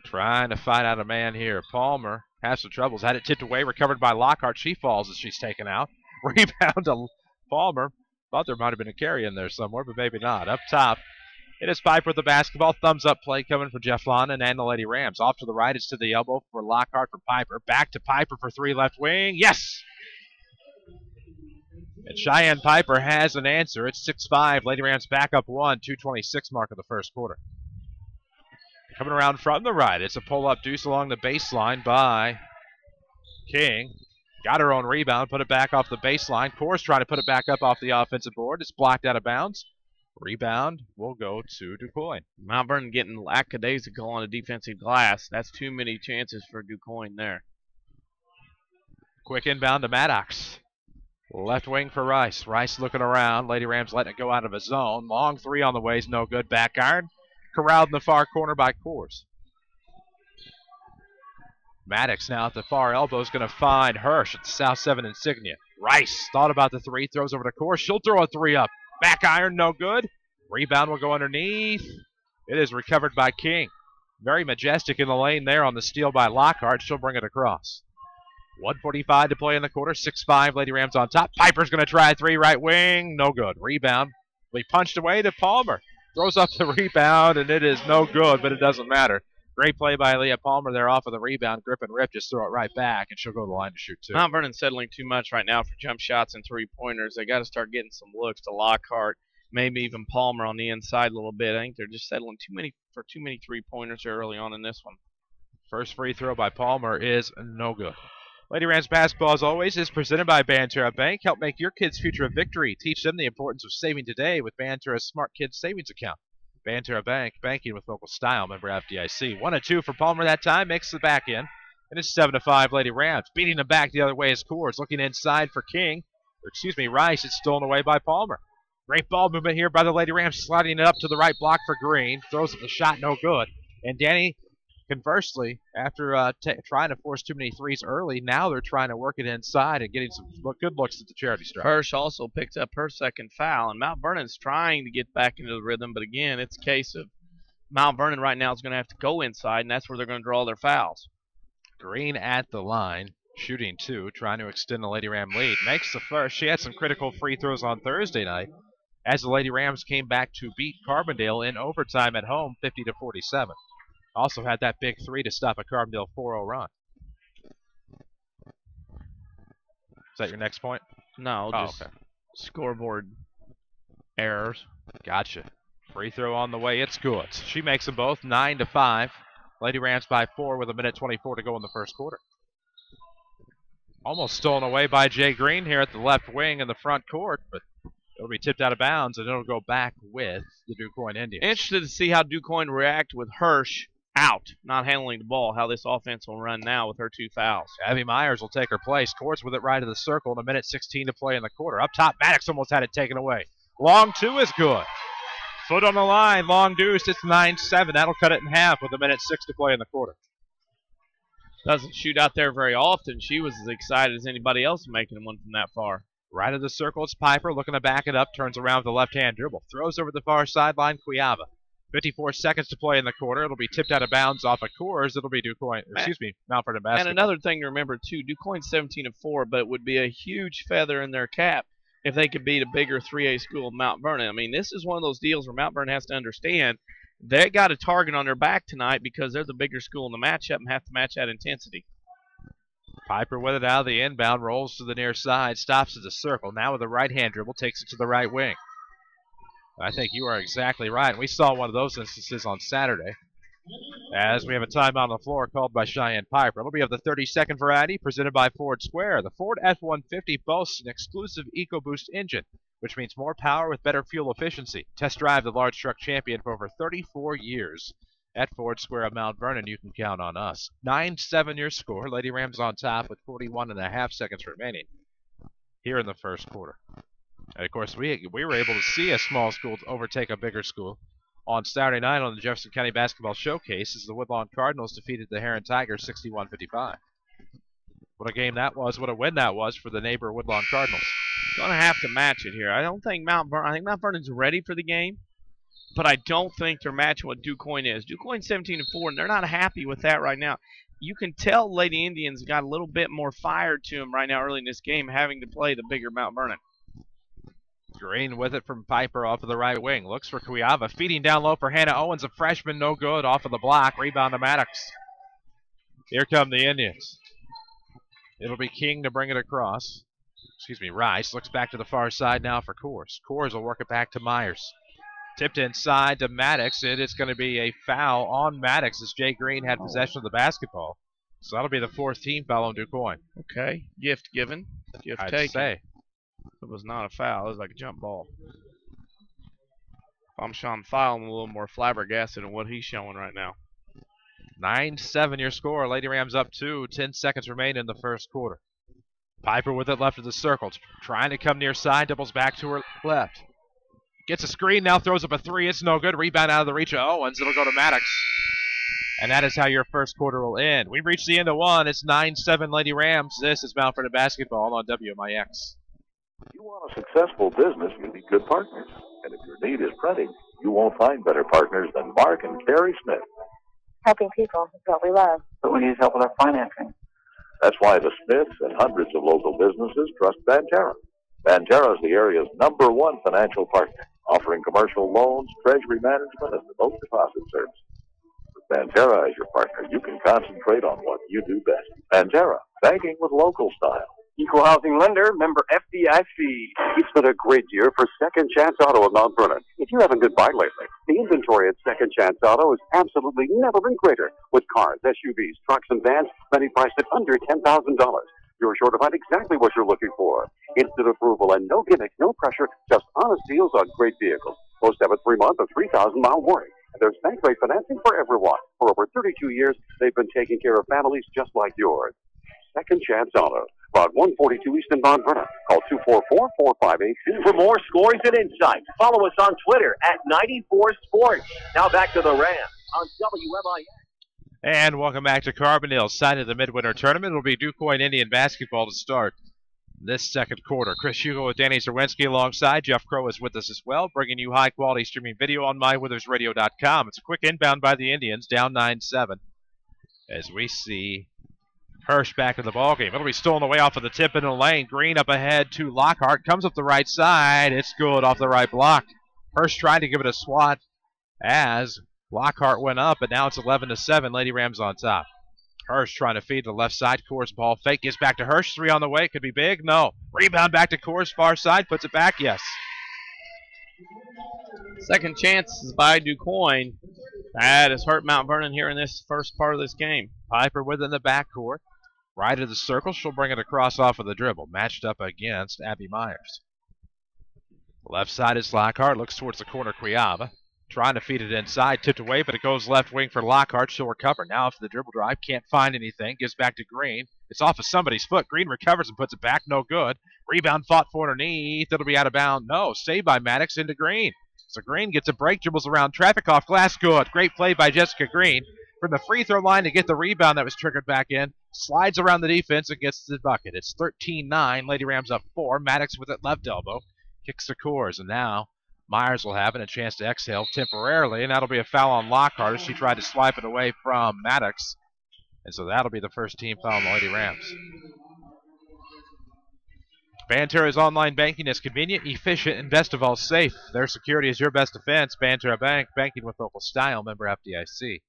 Trying to fight out a man here. Palmer has some troubles. Had it tipped away. Recovered by Lockhart. She falls as she's taken out. Rebound to Palmer. Thought there might have been a carry in there somewhere, but maybe not. Up top, it is Piper with the basketball. Thumbs up play coming from Jeff London and the Lady Rams. Off to the right. It's to the elbow for Lockhart for Piper. Back to Piper for 3 left wing. Yes! And Cheyenne Piper has an answer. It's 6-5. Lady Rams back up 1. 2:26 mark of the first quarter. Coming around from the right. It's a pull-up deuce along the baseline by King. Got her own rebound, put it back off the baseline. Coors trying to put it back up off the offensive board. It's blocked out of bounds. Rebound will go to DuQuoin. Mount Vernon getting lackadaisical on a defensive glass. That's too many chances for DuQuoin there. Quick inbound to Maddox. Left wing for Rice. Rice looking around. Lady Rams letting it go out of his zone. Long three on the way is no good. Back iron. Corralled in the far corner by Coors. Maddox now at the far elbow is going to find Hirsch at the South 7 insignia. Rice thought about the three. Throws over to Coors. She'll throw a three up. Back iron, no good. Rebound will go underneath. It is recovered by King. Very majestic in the lane there on the steal by Lockhart. She'll bring it across. 1:45 to play in the quarter. 6-5, Lady Rams on top. Piper's going to try a three, right wing. No good. Rebound. They punched away to Palmer. Throws up the rebound, and it is no good, but it doesn't matter. Great play by Leah Palmer there off of the rebound. Grip and Rip just throw it right back, and she'll go to the line to shoot two. Mount Vernon settling too much right now for jump shots and three-pointers. They got to start getting some looks to Lockhart, maybe even Palmer on the inside a little bit. I think they're just settling too many three-pointers early on in this one. First free throw by Palmer is no good. Lady Rams basketball, as always, is presented by Banterra Bank. Help make your kids' future a victory. Teach them the importance of saving today with Banterra's Smart Kids Savings Account. Banterra Bank, banking with local style. Member FDIC. 1 and 2 for Palmer that time. Makes the back in. And it's 7-5 Lady Rams. Beating them back the other way is Coors. Looking inside for Rice. It's stolen away by Palmer. Great ball movement here by the Lady Rams. Sliding it up to the right block for Green. Throws up the shot, no good. And Danny, conversely, after trying to force too many threes early, now they're trying to work it inside and getting some good looks at the charity stripe. Hirsch also picks up her second foul, and Mount Vernon's trying to get back into the rhythm, but again, it's a case of Mount Vernon right now is going to have to go inside, and that's where they're going to draw their fouls. Green at the line, shooting two, trying to extend the Lady Ram lead. Makes the first. She had some critical free throws on Thursday night as the Lady Rams came back to beat Carbondale in overtime at home, 50-47. Also had that big three to stop a Carbondale 4-0 run. Is that your next point? No, just okay. Scoreboard errors. Gotcha. Free throw on the way. It's good. She makes them both 9-5. Lady Rams by 4 with 1:24 to go in the first quarter. Almost stolen away by Jay Green here at the left wing in the front court, but it'll be tipped out of bounds, and it'll go back with the DuQuoin Indians. Interested to see how DuQuoin react with Hirsch out, not handling the ball, how this offense will run now with her two fouls. Abby Myers will take her place. Courts with it right of the circle, and 1:16 to play in the quarter. Up top, Maddox almost had it taken away. Long two is good. Foot on the line, long deuce. It's 9-7. That'll cut it in half with 1:06 to play in the quarter. Doesn't shoot out there very often. She was as excited as anybody else making one from that far. Right of the circle, it's Piper looking to back it up. Turns around with the left-hand dribble. Throws over the far sideline, Cuiava. 54 seconds to play in the quarter. It'll be tipped out of bounds off of Coors. It'll be Mount Vernon basketball. And another thing to remember, too, DuQuoin's 17-4, but it would be a huge feather in their cap if they could beat a bigger 3A school of Mount Vernon. I mean, this is one of those deals where Mount Vernon has to understand they got a target on their back tonight because they're the bigger school in the matchup and have to match that intensity. Piper with it out of the inbound, rolls to the near side, stops at the circle. Now with a right-hand dribble, takes it to the right wing. I think you are exactly right. We saw one of those instances on Saturday as we have a timeout on the floor called by Cheyenne Piper. It'll be of the 30-second variety presented by Ford Square. The Ford F-150 boasts an exclusive EcoBoost engine, which means more power with better fuel efficiency. Test drive the large truck champion for over 34 years. At Ford Square of Mount Vernon, you can count on us. 9-7 your score. Lady Rams on top with 41.5 seconds remaining here in the first quarter. And, of course, we were able to see a small school overtake a bigger school on Saturday night on the Jefferson County Basketball Showcase as the Woodlawn Cardinals defeated the Heron Tigers 61-55. What a game that was. What a win that was for the neighbor Woodlawn Cardinals. Going to have to match it here. I think Mount Vernon's ready for the game, but I don't think they're matching what DuQuoin is. DuQuoin's 17-4, and they're not happy with that right now. You can tell Lady Indians got a little bit more fire to them right now early in this game, having to play the bigger Mount Vernon. Green with it from Piper off of the right wing. Looks for Cuiava. Feeding down low for Hannah Owens, a freshman, no good. Off of the block. Rebound to Maddox. Here come the Indians. It'll be King to bring it across. Rice looks back to the far side now for Coors. Coors will work it back to Myers. Tipped inside to Maddox. It is going to be a foul on Maddox as Jay Green had possession of the basketball. So that'll be the 4th team foul on DuQuoin. Okay. Gift given. Gift I'd taken. say. It was not a foul. It was like a jump ball. If I'm Sean File, I'm a little more flabbergasted than what he's showing right now. 9-7 your score. Lady Rams up 2. 10 seconds remain in the first quarter. Piper with it left of the circle. Trying to come near side. Doubles back to her left. Gets a screen. Now throws up a 3. It's no good. Rebound out of the reach of Owens. It'll go to Maddox. And that is how your first quarter will end. We've reached the end of 1. It's 9-7 Lady Rams. This is Mount Vernon basketball on WMIX. If you want a successful business, you need good partners. And if your need is printing, you won't find better partners than Mark and Carrie Smith. Helping people is what we love. But we need help with our financing. That's why the Smiths and hundreds of local businesses trust Banterra. Banterra is the area's #1 financial partner, offering commercial loans, treasury management, and remote deposit services. With Banterra as your partner, you can concentrate on what you do best. Banterra, banking with local style. Equal housing lender, member FDIC. It's been a great year for Second Chance Auto at Mount Vernon. If you haven't been by lately, the inventory at Second Chance Auto has absolutely never been greater. With cars, SUVs, trucks, and vans, many priced at under $10,000. You're sure to find exactly what you're looking for. Instant approval and no gimmicks, no pressure, just honest deals on great vehicles. Most have a 3-month or 3,000-mile warranty. And there's bank rate financing for everyone. For over 32 years, they've been taking care of families just like yours. Second Chance Auto. About 142 East in Mount Vernon. Call 244-4582. For more scores and insights, follow us on Twitter at 94Sports. Now back to the Rams on WMIX. And welcome back to Carbondale, side of the Midwinter Tournament. It'll be Quoin Indian basketball to start this second quarter. Chris Hugo with Danny Czerwinski alongside. Jeff Crow is with us as well, bringing you high-quality streaming video on mywithersradio.com. It's a quick inbound by the Indians, down 9-7, as we see Hirsch back in the ballgame. It'll be stolen away off of the tip in the lane. Green up ahead to Lockhart. Comes up the right side. It's good off the right block. Hirsch trying to give it a swat as Lockhart went up, but now it's 11-7. Lady Rams on top. Hirsch trying to feed the left side. Coors ball fake. Gets back to Hirsch. 3 on the way. Could be big. No. Rebound back to Coors. Far side. Puts it back. Yes. Second chances by DuQuoin. That has hurt Mount Vernon here in this first part of this game. Piper within the backcourt. Right of the circle. She'll bring it across off of the dribble. Matched up against Abby Myers. Left side is Lockhart. Looks towards the corner. Quiava. Trying to feed it inside. Tipped away, but it goes left wing for Lockhart. She'll recover. Now for the dribble drive. Can't find anything. Gives back to Green. It's off of somebody's foot. Green recovers and puts it back. No good. Rebound fought for underneath. It'll be out of bounds. No. Saved by Maddox into Green. So Green gets a break. Dribbles around traffic off glass. Good. Great play by Jessica Green. From the free throw line to get the rebound that was triggered back in. Slides around the defense and gets the bucket. It's 13-9. Lady Rams up 4. Maddox with it left elbow. Kicks the Coors. And now Myers will have it, a chance to exhale temporarily, and that'll be a foul on Lockhart as she tried to swipe it away from Maddox. And so that'll be the first team foul on the Lady Rams. Banterra's online banking is convenient, efficient, and best of all, safe. Their security is your best defense. Banterra Bank, banking with local style, member FDIC.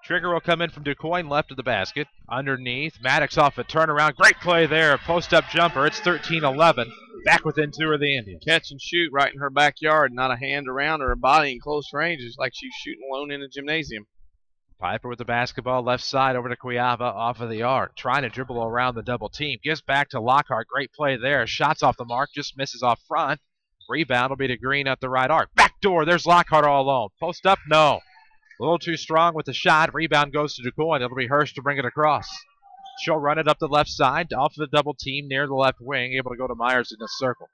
Trigger will come in from DuQuoin, left of the basket. Underneath, Maddox off a turnaround. Great play there, post-up jumper. It's 13-11. Back within 2 of the Indians. Catch and shoot right in her backyard. Not a hand around her body in close range. It's like she's shooting alone in a gymnasium. Piper with the basketball, left side over to Quiava off of the arc. Trying to dribble around the double team. Gives back to Lockhart. Great play there. Shots off the mark. Just misses off front. Rebound will be to Green at the right arc. Back door. There's Lockhart all alone. Post up, no. A little too strong with the shot. Rebound goes to DuQuoin. It'll be Hirsch to bring it across. She'll run it up the left side, off of the double team near the left wing, able to go to Myers in the circle.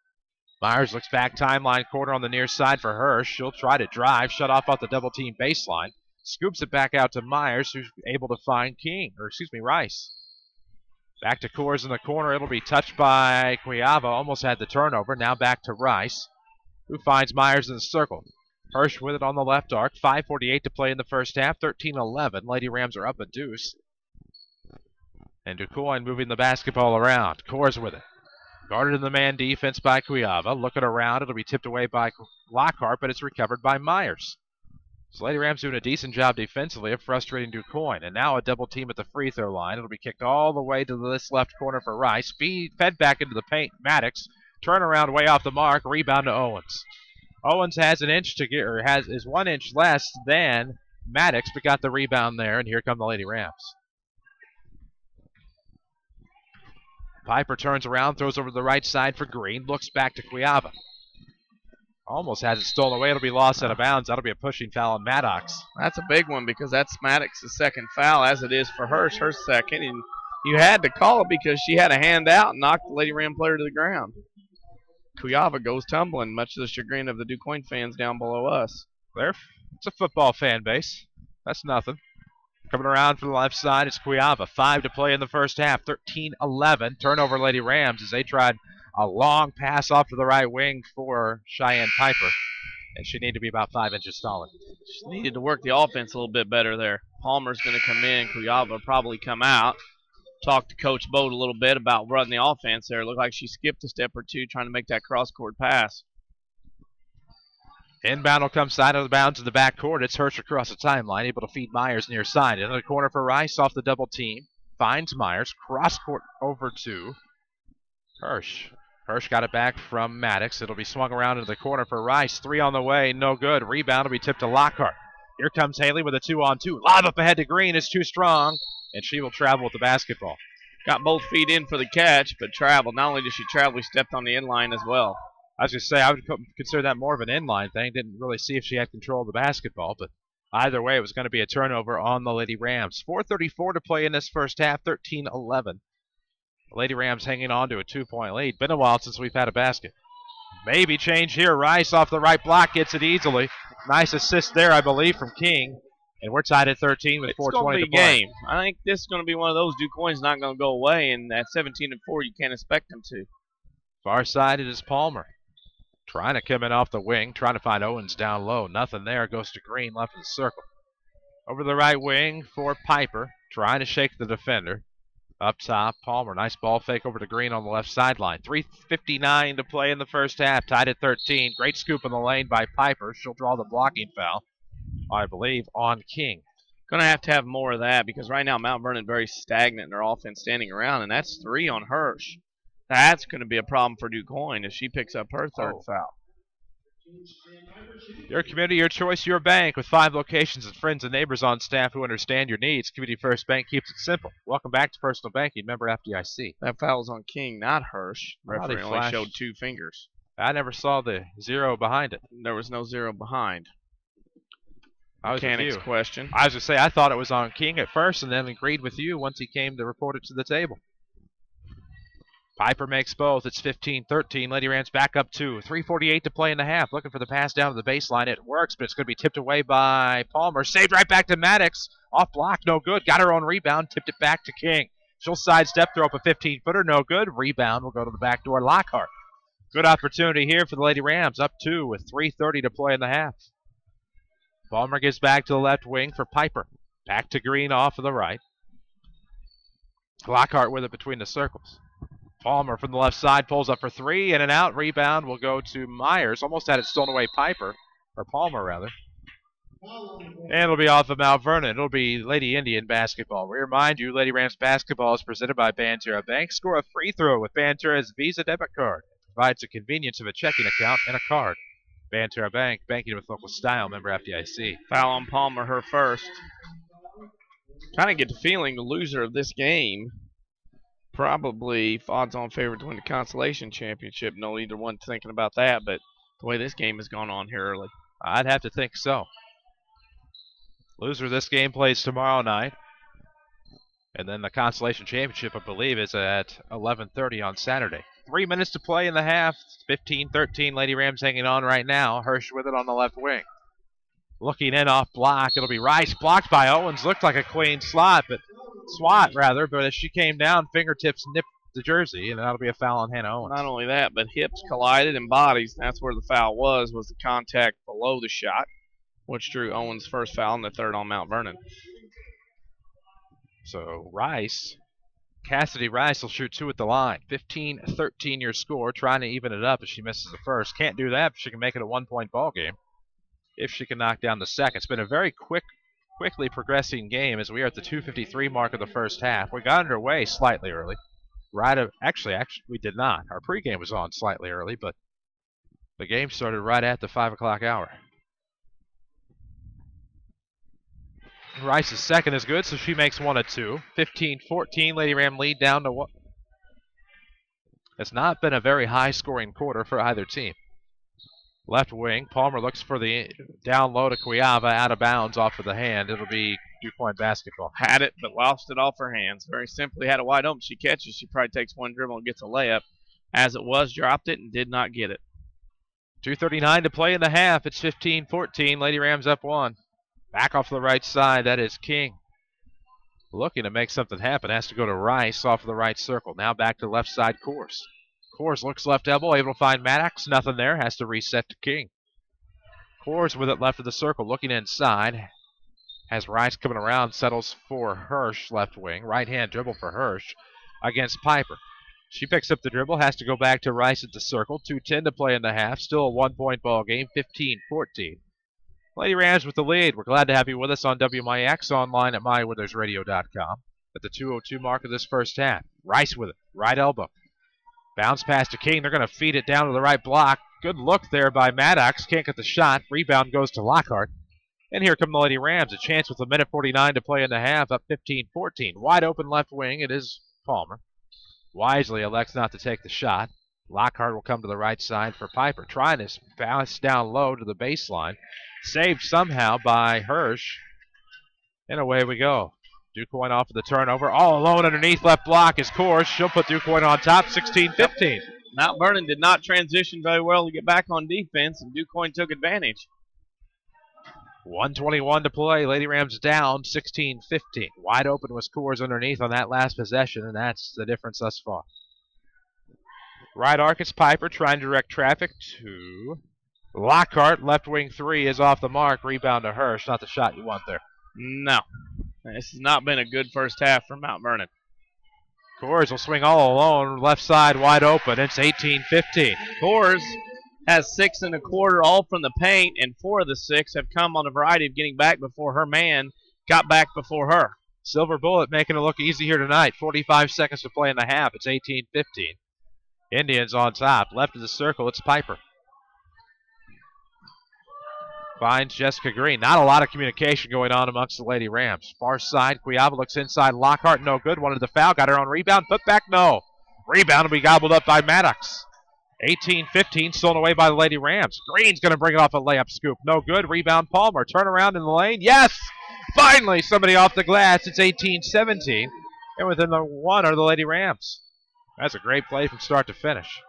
Myers looks back timeline corner on the near side for Hirsch. She'll try to drive, shut off the double team baseline. Scoops it back out to Myers, who's able to find Rice. Back to Coors in the corner. It'll be touched by Quiava. Almost had the turnover. Now back to Rice, who finds Myers in the circle. Hirsch with it on the left arc. 5:48 to play in the first half. 13-11. Lady Rams are up a deuce. And DuQuoin moving the basketball around. Coors with it. Guarded in the man defense by Quiava. Looking around. It'll be tipped away by Lockhart, but it's recovered by Myers. So Lady Rams doing a decent job defensively of frustrating DuQuoin. And now a double team at the free throw line. It'll be kicked all the way to this left corner for Rice. Fed back into the paint. Maddox. Turnaround way off the mark. Rebound to Owens. Owens has an inch to get, or is 1 inch less than Maddox, but got the rebound there. And here come the Lady Rams. Piper turns around, throws over to the right side for Green, looks back to Cuiava. Almost has it stolen away. It'll be lost out of bounds. That'll be a pushing foul on Maddox. That's a big one because that's Maddox's second foul, as it is for her second. And you had to call it because she had a hand out and knocked the Lady Ram player to the ground. Cuiava goes tumbling, much to the chagrin of the DuQuoin fans down below us. It's a football fan base. That's nothing. Coming around from the left side is Cuiava. 5 to play in the first half. 13-11. Turnover Lady Rams as they tried a long pass off to the right wing for Cheyenne Piper. And she needed to be about 5 inches taller. She needed to work the offense a little bit better there. Palmer's going to come in. Cuiava will probably come out. Talked to Coach Bode a little bit about running the offense there. It looked like she skipped a step or two trying to make that cross-court pass. Inbound will come side of the bounds to the back court. It's Hirsch across the timeline, able to feed Myers near side. Into the corner for Rice, off the double team. Finds Myers. Cross court over to Hirsch. Hirsch got it back from Maddox. It'll be swung around into the corner for Rice. 3 on the way, no good. Rebound will be tipped to Lockhart. Here comes Haley with a 2-on-2. Live up ahead to Green is too strong, and she will travel with the basketball. Got both feet in for the catch, but traveled. Not only did she travel, she stepped on the inline as well. I was going to say, I would consider that more of an inline thing. Didn't really see if she had control of the basketball, but either way, it was going to be a turnover on the Lady Rams. 4:34 to play in this first half, 13-11. The Lady Rams hanging on to a 2-point lead. Been a while since we've had a basket. Maybe change here. Rice off the right block gets it easily. Nice assist there, I believe, from King. And we're tied at 13 with 4:20 to play. It's going to be a game. I think this is going to be one of those. DuQuoin's not going to go away, and at 17-4, you can't expect them to. Far side, it is Palmer. Trying to come in off the wing, trying to find Owens down low. Nothing there. Goes to Green, left in the circle. Over the right wing for Piper. Trying to shake the defender. Up top, Palmer. Nice ball fake over to Green on the left sideline. 3:59 to play in the first half. Tied at 13. Great scoop in the lane by Piper. She'll draw the blocking foul, I believe, on King. Going to have more of that because right now Mount Vernon very stagnant in their offense standing around, and that's 3 on Hirsch. That's going to be a problem for DuQuoin if she picks up her third foul. Your community, your choice, your bank. With 5 locations and friends and neighbors on staff who understand your needs, Community First Bank keeps it simple. Welcome back to Personal Banking, member FDIC. That foul was on King, not Hirsch. Referee only showed 2 fingers. I never saw the 0 behind it. There was no 0 behind. Mechanics question. I was going to say, I thought it was on King at first and then agreed with you once he came to report it to the table. Piper makes both. It's 15-13. Lady Rams back up 2. 3:48 to play in the half. Looking for the pass down to the baseline. It works, but it's going to be tipped away by Palmer. Saved right back to Maddox. Off block, no good. Got her own rebound. Tipped it back to King. She'll sidestep, throw up a 15-footer. No good. Rebound will go to the back door. Lockhart. Good opportunity here for the Lady Rams. Up 2 with 3:30 to play in the half. Palmer gives back to the left wing for Piper. Back to Green off of the right. Lockhart with it between the circles. Palmer from the left side pulls up for 3, in and out. Rebound will go to Myers. Almost had it stolen away, Palmer rather. And it'll be off of Mount Vernon. It'll be Lady Indian basketball. We remind you, Lady Rams basketball is presented by Banterra Bank. Score a free throw with Banterra's Visa debit card. It provides the convenience of a checking account and a card. Banterra Bank, banking with local style, member FDIC. Foul on Palmer, her first. Kind of get the feeling the loser of this game probably odds-on favorite to win the Consolation Championship. No, either one thinking about that, but the way this game has gone on here early, I'd have to think so. Loser of this game plays tomorrow night. And then the Consolation Championship, I believe, is at 11:30 on Saturday. 3 minutes to play in the half. 15-13. Lady Rams hanging on right now. Hirsch with it on the left wing. Looking in off block. It'll be Rice. Blocked by Owens. Looked like a clean swat, but as she came down, fingertips nipped the jersey, and that'll be a foul on Hannah Owens. Not only that, but hips collided and bodies. That's where the foul was the contact below the shot, which drew Owens' first foul and the third on Mount Vernon. So Cassidy Rice will shoot 2 at the line. 15-13 your score, trying to even it up if she misses the first. Can't do that, but she can make it a 1-point ball game if she can knock down the second. It's been a very quickly progressing game as we are at the 2:53 mark of the first half. We got underway slightly early. Actually, we did not. Our pregame was on slightly early, but the game started right at the 5 o'clock hour. Rice's second is good, so she makes 1 of 2. 15-14, Lady Ram lead down to It's not been a very high-scoring quarter for either team. Left wing, Palmer looks for the down low to Cuiava, out of bounds off of the hand. It'll be DuQuoin basketball. Had it, but lost it off her hands. Very simply had it wide open. She catches. She probably takes one dribble and gets a layup. As it was, dropped it and did not get it. 2:39 to play in the half. It's 15-14. Lady Rams up one. Back off the right side. That is King. Looking to make something happen. Has to go to Rice off of the right circle. Now back to left side Coors. Coors looks left elbow. Able to find Maddox. Nothing there. Has to reset to King. Coors with it left of the circle. Looking inside. Has Rice coming around. Settles for Hirsch left wing. Right hand dribble for Hirsch against Piper. She picks up the dribble. Has to go back to Rice at the circle. 2:10 to play in the half. Still a 1-point ball game. 15-14. Lady Rams with the lead. We're glad to have you with us on WMIX, online at mywithersradio.com. At the 2:02 mark of this first half. Rice with it. Right elbow. Bounce pass to King. They're going to feed it down to the right block. Good look there by Maddox. Can't get the shot. Rebound goes to Lockhart. And here come the Lady Rams. A chance with 1:49 to play in the half. Up 15-14. Wide open left wing. It is Palmer. Wisely elects not to take the shot. Lockhart will come to the right side for Piper. Trying to bounce down low to the baseline. Saved somehow by Hirsch. And away we go. DuQuoin off of the turnover. All alone underneath left block is Coors. She'll put DuQuoin on top, 16-15. Mount Vernon did not transition very well to get back on defense, and DuQuoin took advantage. 1:21 to play. Lady Rams down, 16-15. Wide open was Coors underneath on that last possession, and that's the difference thus far. Right arc is Piper trying to direct traffic to Lockhart. Left wing three is off the mark. Rebound to Hirsch. Not the shot you want there. No. This has not been a good first half for Mount Vernon. Coors will swing all alone. Left side wide open. It's 18-15. Coors has 6 1/4 all from the paint, and 4 of the 6 have come on a variety of getting back before her man got back before her. Silver Bullet making it look easy here tonight. 45 seconds to play in the half. It's 18-15. Indians on top. Left of the circle, it's Piper. Finds Jessica Green. Not a lot of communication going on amongst the Lady Rams. Far side, Cuiava looks inside. Lockhart, no good. Wanted the foul. Got her own rebound. Put back, no. Rebound will be gobbled up by Maddox. 18-15, stolen away by the Lady Rams. Green's going to bring it off a layup scoop. No good. Rebound Palmer. Turn around in the lane. Yes! Finally, somebody off the glass. It's 18-17. And within the one are the Lady Rams. That's a great play from start to finish.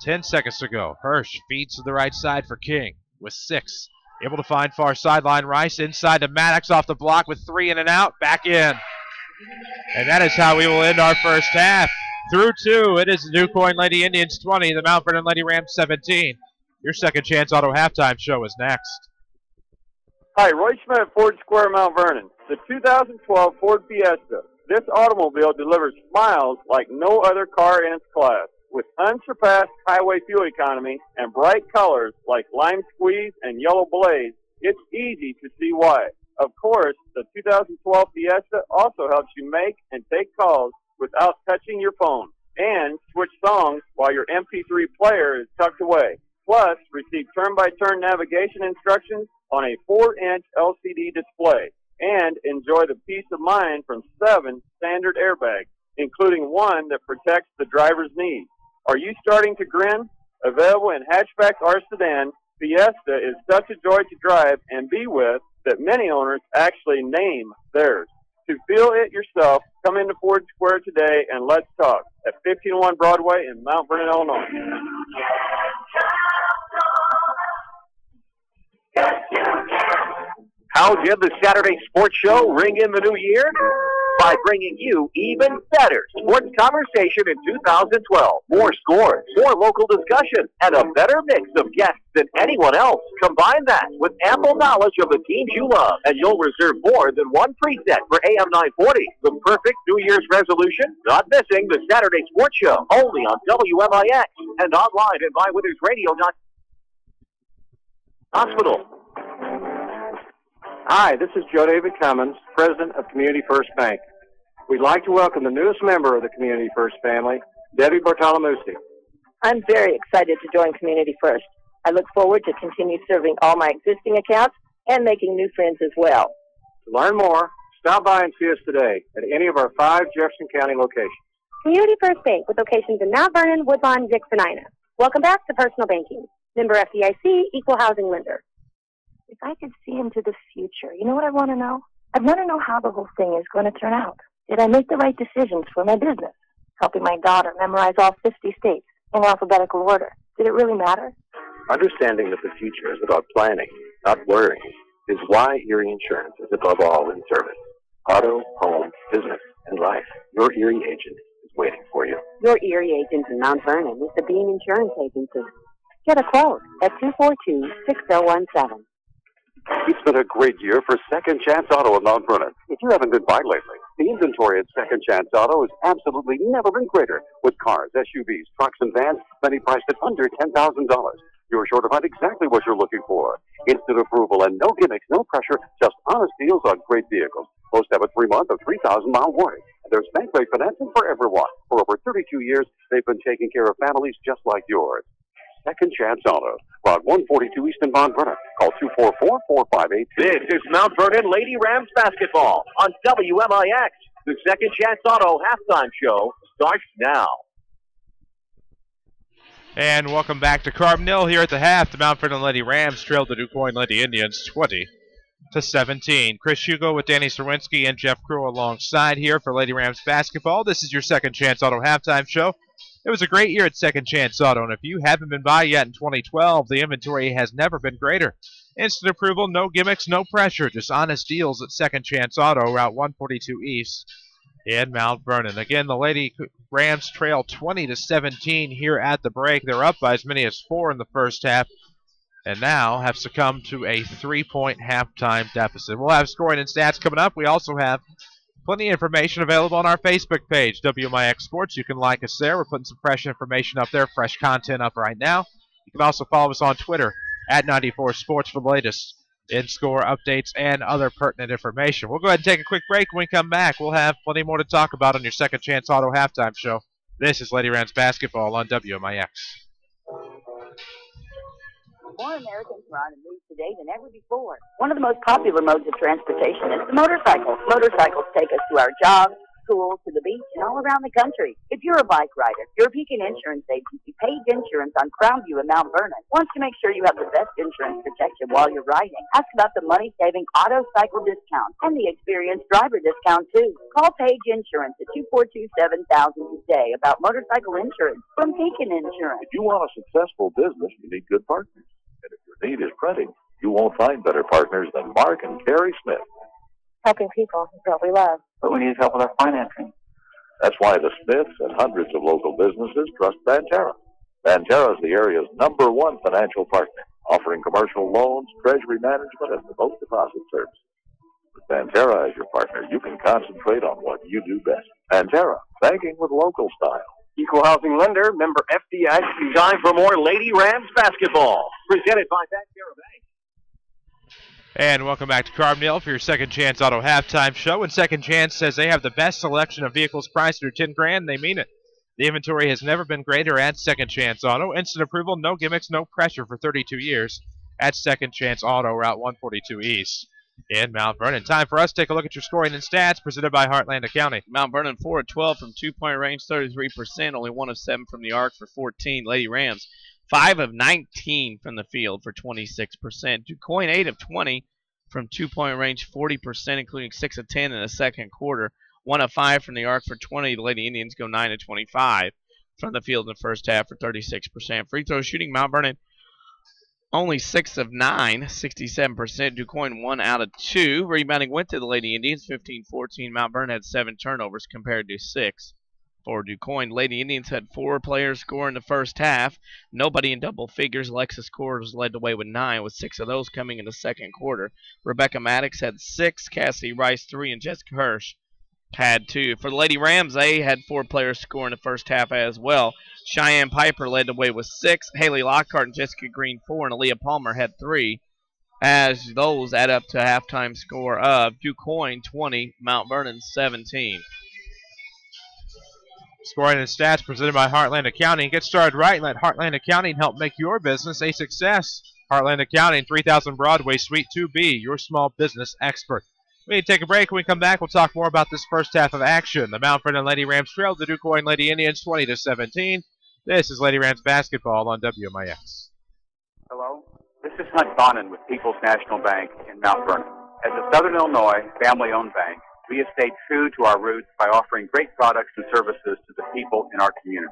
10 seconds to go. Hirsch feeds to the right side for King with 6. Able to find far sideline Rice. Inside to Maddox off the block with 3 in and out. Back in. And that is how we will end our first half. Through 2, it is the Quoin Lady Indians 20, the Mount Vernon Lady Rams 17. Your Second Chance Auto halftime show is next. Hi, Roy Schmidt, Ford Square, Mount Vernon. The 2012 Ford Fiesta. This automobile delivers smiles like no other car in its class. With unsurpassed highway fuel economy and bright colors like lime squeeze and yellow blaze, it's easy to see why. Of course, the 2012 Fiesta also helps you make and take calls without touching your phone, and switch songs while your MP3 player is tucked away. Plus, receive turn-by-turn navigation instructions on a 4-inch LCD display, and enjoy the peace of mind from 7 standard airbags, including one that protects the driver's knees. Are you starting to grin? Available in hatchback or sedan, Fiesta is such a joy to drive and be with that many owners actually name theirs. To feel it yourself, come into Ford Square today and let's talk at 1501 Broadway in Mount Vernon, Illinois. How did the Saturday Sports Show ring in the new year? By bringing you even better sports conversation in 2012. More scores, more local discussion, and a better mix of guests than anyone else. Combine that with ample knowledge of the teams you love, and you'll reserve more than one preset for AM 940. The perfect New Year's resolution? Not missing the Saturday Sports Show, only on WMIX and online at mywithersradio.com. Hi, this is Joe David Cummins, President of Community First Bank. We'd like to welcome the newest member of the Community First family, Debbie Bartolomucci. I'm very excited to join Community First. I look forward to continue serving all my existing accounts and making new friends as well. To learn more, stop by and see us today at any of our 5 Jefferson County locations. Community First Bank with locations in Mount Vernon, Woodlawn, Dixon, Ina. Welcome back to Personal Banking. Member FDIC, Equal Housing Lender. If I could see into the future, you know what I want to know? I want to know how the whole thing is going to turn out. Did I make the right decisions for my business? Helping my daughter memorize all 50 states in alphabetical order. Did it really matter? Understanding that the future is about planning, not worrying, is why Erie Insurance is above all in service. Auto, home, business, and life. Your Erie agent is waiting for you. Your Erie agent in Mount Vernon is the Bean Insurance Agency. Get a quote at 242-6017. It's been a great year for Second Chance Auto in Mount Vernon. If you haven't been by lately, the inventory at Second Chance Auto has absolutely never been greater. With cars, SUVs, trucks, and vans, many priced at under $10,000. You're sure to find exactly what you're looking for. Instant approval and no gimmicks, no pressure, just honest deals on great vehicles. Most have a 3-month or 3,000-mile warranty. And there's bank rate financing for everyone. For over 32 years, they've been taking care of families just like yours. Second Chance Auto, Route 142 East in Mount Vernon. Call 244-4583. This is Mount Vernon Lady Rams basketball on WMIX. The Second Chance Auto halftime show starts now. And welcome back to Carbondale here at the half. The Mount Vernon Lady Rams trailed the Quoin Lady Indians 20-17. Chris Hugo with Danny Czerwinski and Jeff Crew alongside here for Lady Rams basketball. This is your Second Chance Auto halftime show. It was a great year at Second Chance Auto, and if you haven't been by yet in 2012, the inventory has never been greater. Instant approval, no gimmicks, no pressure, just honest deals at Second Chance Auto, Route 142 East in Mount Vernon. Again, the Lady Rams trail 20-17 here at the break. They're up by as many as 4 in the first half, and now have succumbed to a 3-point halftime deficit. We'll have scoring and stats coming up. We also have plenty of information available on our Facebook page, WMIX Sports. You can like us there. We're putting some fresh information up there, fresh content up right now. You can also follow us on Twitter at 94 Sports for the latest in-score updates and other pertinent information. We'll go ahead and take a quick break. When we come back, we'll have plenty more to talk about on your Second Chance Auto halftime show. This is Lady Rams basketball on WMIX. More Americans are on the move today than ever before. One of the most popular modes of transportation is the motorcycle. Motorcycles take us to our jobs, schools, to the beach, and all around the country. If you're a bike rider, your Pekin Insurance Agency, Page Insurance on Crownview in Mount Vernon, wants to make sure you have the best insurance protection while you're riding. Ask about the money-saving auto cycle discount and the experienced driver discount, too. Call Page Insurance at 242-7000 today about motorcycle insurance from Pekin Insurance. If you want a successful business, you need good partners. And if your need is printing, you won't find better partners than Mark and Carrie Smith. Helping people is what we love. But we need help with our financing. That's why the Smiths and hundreds of local businesses trust Banterra. Banterra is the area's #1 financial partner, offering commercial loans, treasury management, and remote deposit services. With Banterra as your partner, you can concentrate on what you do best. Banterra, banking with local style. Equal housing lender, member FDIC. Time for more Lady Rams basketball, presented by Banterra Bank. And welcome back to Carbondale for your Second Chance Auto halftime show. And Second Chance says they have the best selection of vehicles priced under $10,000. They mean it. The inventory has never been greater at Second Chance Auto. Instant approval, no gimmicks, no pressure for 32 years at Second Chance Auto, Route 142 East in Mount Vernon. Time for us to take a look at your scoring and stats presented by Heartland County. Mount Vernon 4 of 12 from two-point range, 33%. Only 1 of 7 from the arc for 14. Lady Rams 5 of 19 from the field for 26%. Quoin 8 of 20 from two-point range, 40%, including 6 of 10 in the second quarter. 1 of 5 from the arc for 20. The Lady Indians go 9 of 25 from the field in the first half for 36%. Free throw shooting, Mount Vernon only 6 of 9, 67%. Quoin 1 out of 2. Rebounding went to the Lady Indians, 15-14. Mount Vernon had 7 turnovers compared to 6 for Quoin. Lady Indians had 4 players score in the first half. Nobody in double figures. Alexis Coors led the way with 9, with 6 of those coming in the second quarter. Rebecca Maddox had 6, Cassidy Rice 3, and Jessica Hirsch had 2. For the Lady Rams, they had 4 players score in the first half as well. Cheyenne Piper led the way with 6. Haley Lockhart and Jessica Green 4, and Aaliyah Palmer had 3. As those add up to a halftime score of Quoin 20, Mount Vernon 17. Scoring and stats presented by Heartland Accounting. Get started right and let Heartland Accounting help make your business a success. Heartland Accounting, 3000 Broadway, Suite 2B, your small business expert. We take a break. When we come back, we'll talk more about this first half of action. The Mount Vernon Lady Rams trailed the Quoin Lady Indians 20-17. This is Lady Rams basketball on WMIX. Hello, this is Hunt Bonin with People's National Bank in Mount Vernon. As a Southern Illinois family-owned bank, we have stayed true to our roots by offering great products and services to the people in our community.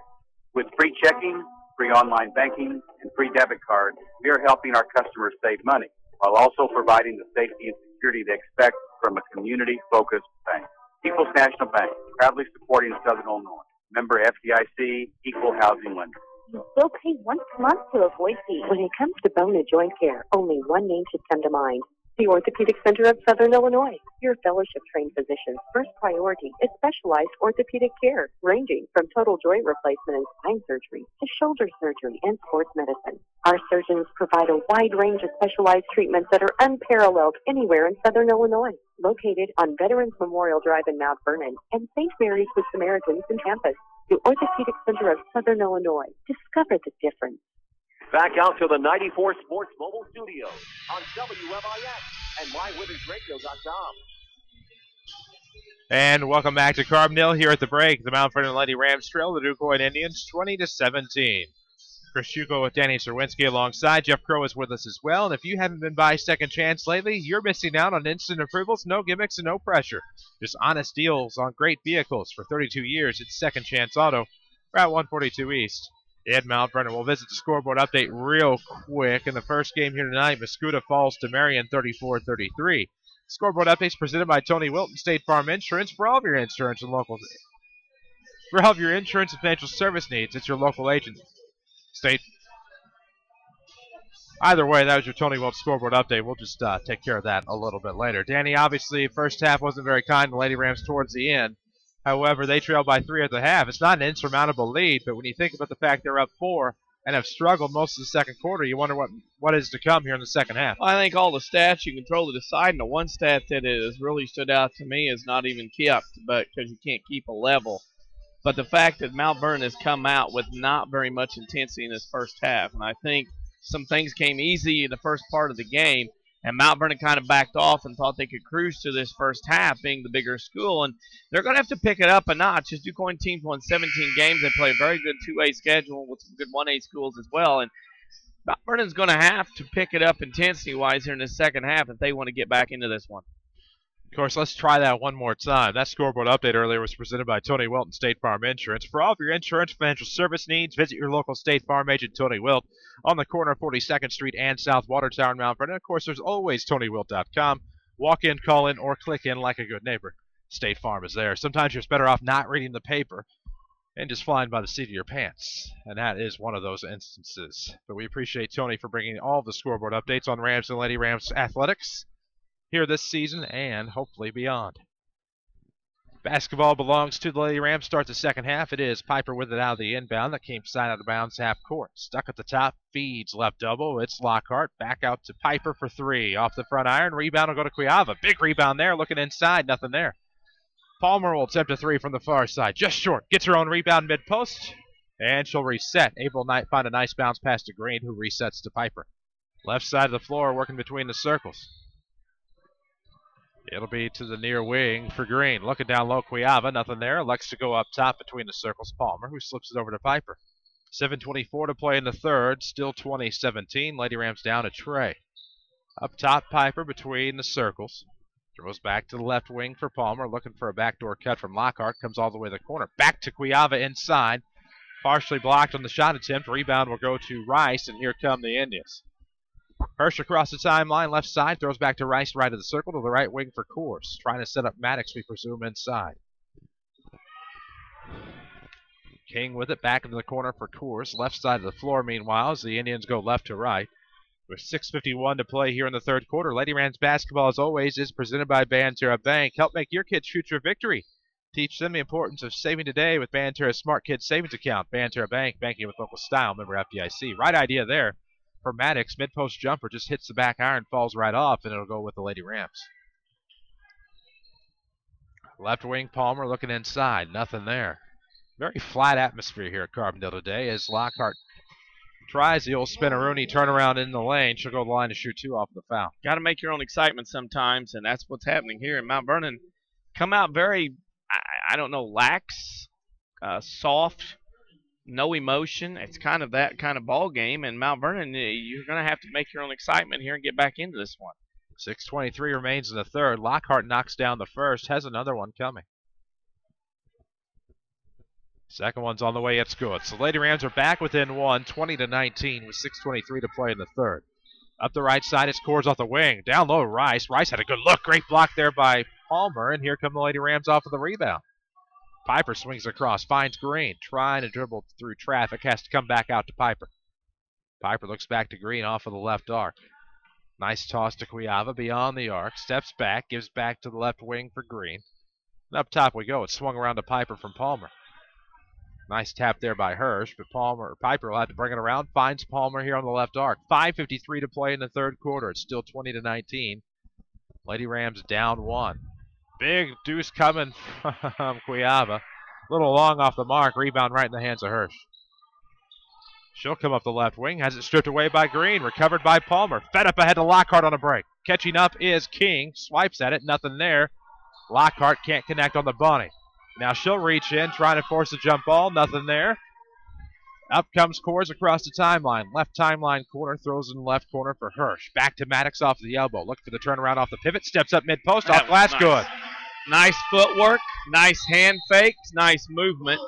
With free checking, free online banking, and free debit cards, we are helping our customers save money while also providing the safety and security they expect from a community-focused bank. People's National Bank, proudly supporting Southern Illinois. Member FDIC, equal housing lender. You still pay once a month to avoid fees. When it comes to bone and joint care, only one name should come to mind. The Orthopedic Center of Southern Illinois. Your fellowship-trained physician's first priority is specialized orthopedic care, ranging from total joint replacement and spine surgery to shoulder surgery and sports medicine. Our surgeons provide a wide range of specialized treatments that are unparalleled anywhere in Southern Illinois. Located on Veterans Memorial Drive in Mount Vernon and St. Mary's Good Samaritans in Campus, the Orthopedic Center of Southern Illinois. Discover the difference. Back out to the 94 Sports Mobile Studio on WMIX and MyWithersRadio.com. And welcome back to Carbondale here at the break. The Mount Vernon Lady Rams trail the Quoin Indians 20-17. Chris Hugo with Danny Czerwinski alongside. Jeff Crow is with us as well. And if you haven't been by Second Chance lately, you're missing out on instant approvals, no gimmicks, and no pressure. Just honest deals on great vehicles for 32 years. It's Second Chance Auto, Route 142 East in Mount Vernon. We'll visit the scoreboard update real quick. In the first game here tonight, Mascoutah falls to Marion 34-33. Scoreboard updates presented by Tony Wilton, State Farm Insurance. For all of your insurance and local, for all of your insurance and financial service needs, it's your local agent. State. Either way, that was your Tony Wilton scoreboard update. We'll just take care of that a little bit later. Danny, obviously, first half wasn't very kind to Lady Rams towards the end. However, they trailed by 3 at the half. It's not an insurmountable lead, but when you think about the fact they're up 4 and have struggled most of the second quarter, you wonder what is to come here in the second half. Well, I think all the stats you can throw to the side, and the one stat that has really stood out to me is not even kept, but because you can't keep a level. But the fact that Mount Vernon has come out with not very much intensity in this first half, and I think some things came easy in the first part of the game, and Mount Vernon kind of backed off and thought they could cruise to this first half, being the bigger school, and they're going to have to pick it up a notch. As Quoin teams won 17 games, they play a very good 2A schedule with some good 1A schools as well, and Mount Vernon's going to have to pick it up intensity-wise here in the second half if they want to get back into this one. Of course, let's try that one more time. That scoreboard update earlier was presented by Tony Wilton, State Farm Insurance. For all of your insurance financial service needs, visit your local State Farm agent, Tony Wilt, on the corner of 42nd Street and South Water Tower in Mount Vernon. Of course, there's always TonyWilt.com. Walk in, call in, or click in like a good neighbor. State Farm is there. Sometimes you're better off not reading the paper and just flying by the seat of your pants. And that is one of those instances. But we appreciate Tony for bringing all the scoreboard updates on Rams and Lady Rams athletics here this season and hopefully beyond. Basketball belongs to the Lady Rams. Start the second half. It is Piper with it out of the inbound. That came side out of bounds half court. Stuck at the top. Feeds left double. It's Lockhart. Back out to Piper for 3. Off the front iron. Rebound will go to Cuiava. Big rebound there. Looking inside. Nothing there. Palmer will attempt a 3 from the far side. Just short. Gets her own rebound mid-post. And she'll reset. Able to find a nice bounce pass to Green, who resets to Piper. Left side of the floor working between the circles. It'll be to the near wing for Green. Looking down low, Cuiava, nothing there. Elects to go up top between the circles. Palmer, who slips it over to Piper. 7:24 to play in the third. Still 20-17. Lady Rams down a tray. Up top, Piper between the circles. Throws back to the left wing for Palmer. Looking for a backdoor cut from Lockhart. Comes all the way to the corner. Back to Cuiava inside. Partially blocked on the shot attempt. Rebound will go to Rice, and here come the Indians. Hirsch across the timeline, left side, throws back to Rice, right of the circle, to the right wing for Coors. Trying to set up Maddox, we presume, inside. King with it, back into the corner for Coors. Left side of the floor, meanwhile, as the Indians go left to right. With 6:51 to play here in the third quarter, Lady Rams basketball, as always, is presented by Banterra Bank. Help make your kids' future a victory. Teach them the importance of saving today with Banterra's Smart Kids Savings Account. Banterra Bank, banking with local style, member FDIC. Right idea there. For Maddox, mid-post jumper just hits the back iron, falls right off, and it'll go with the Lady Rams. Left wing, Palmer looking inside. Nothing there. Very flat atmosphere here at Carbondale today as Lockhart Tries the old spinneroonie turnaround in the lane. She'll go to the line to shoot 2 off the foul. Got to make your own excitement sometimes, and that's what's happening here. And Mount Vernon come out very, I don't know, lax, soft, no emotion. It's kind of that kind of ball game. And Mount Vernon, you're going to have to make your own excitement here and get back into this one. 6:23 remains in the third. Lockhart knocks down the first. Has another one coming. Second one's on the way. It's good. So Lady Rams are back within 1, 20-19 with 6:23 to play in the third. Up the right side, it scores off the wing. Down low, Rice. Rice had a good look. Great block there by Palmer, and here come the Lady Rams off of the rebound. Piper swings across, finds Green, trying to dribble through traffic, has to come back out to Piper. Piper looks back to Green off of the left arc. Nice toss to Cuiava beyond the arc, steps back, gives back to the left wing for Green. And up top we go. It's swung around to Piper from Palmer. Nice tap there by Hirsch, but Piper will have to bring it around. Finds Palmer here on the left arc. 5:53 to play in the third quarter. It's still 20-19. Lady Rams down 1. Big deuce coming from Cuiava. A little long off the mark. Rebound right in the hands of Hirsch. She'll come up the left wing. Has it stripped away by Green. Recovered by Palmer. Fed up ahead to Lockhart on a break. Catching up is King. Swipes at it. Nothing there. Lockhart can't connect on the bunny. Now she'll reach in, trying to force a jump ball. Nothing there. Up comes Kors across the timeline. Left timeline corner, throws in the left corner for Hirsch. Back to Maddox off the elbow. Look for the turnaround off the pivot. Steps up mid-post, off glass, nice. Good. Nice footwork, nice hand fakes, nice movement,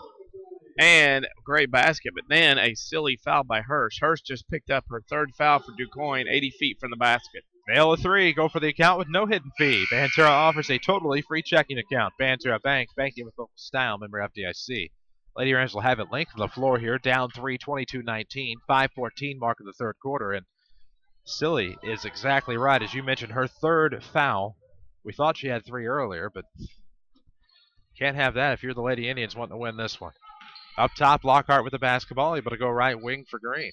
and great basket. But then a silly foul by Hirsch. Hirsch just picked up her third foul for Duquoin, 80 feet from the basket. Nail a 3, go for the account with no hidden fee. Banterra offers a totally free checking account. Banterra Bank, banking with local style, member FDIC. Lady Rams will have it linked to the floor here, down 3, 22-19, 5:14 mark of the third quarter. And Silly is exactly right. As you mentioned, her third foul. We thought she had 3 earlier, but can't have that if you're the Lady Indians wanting to win this one. Up top, Lockhart with the basketball, able to go right wing for Green.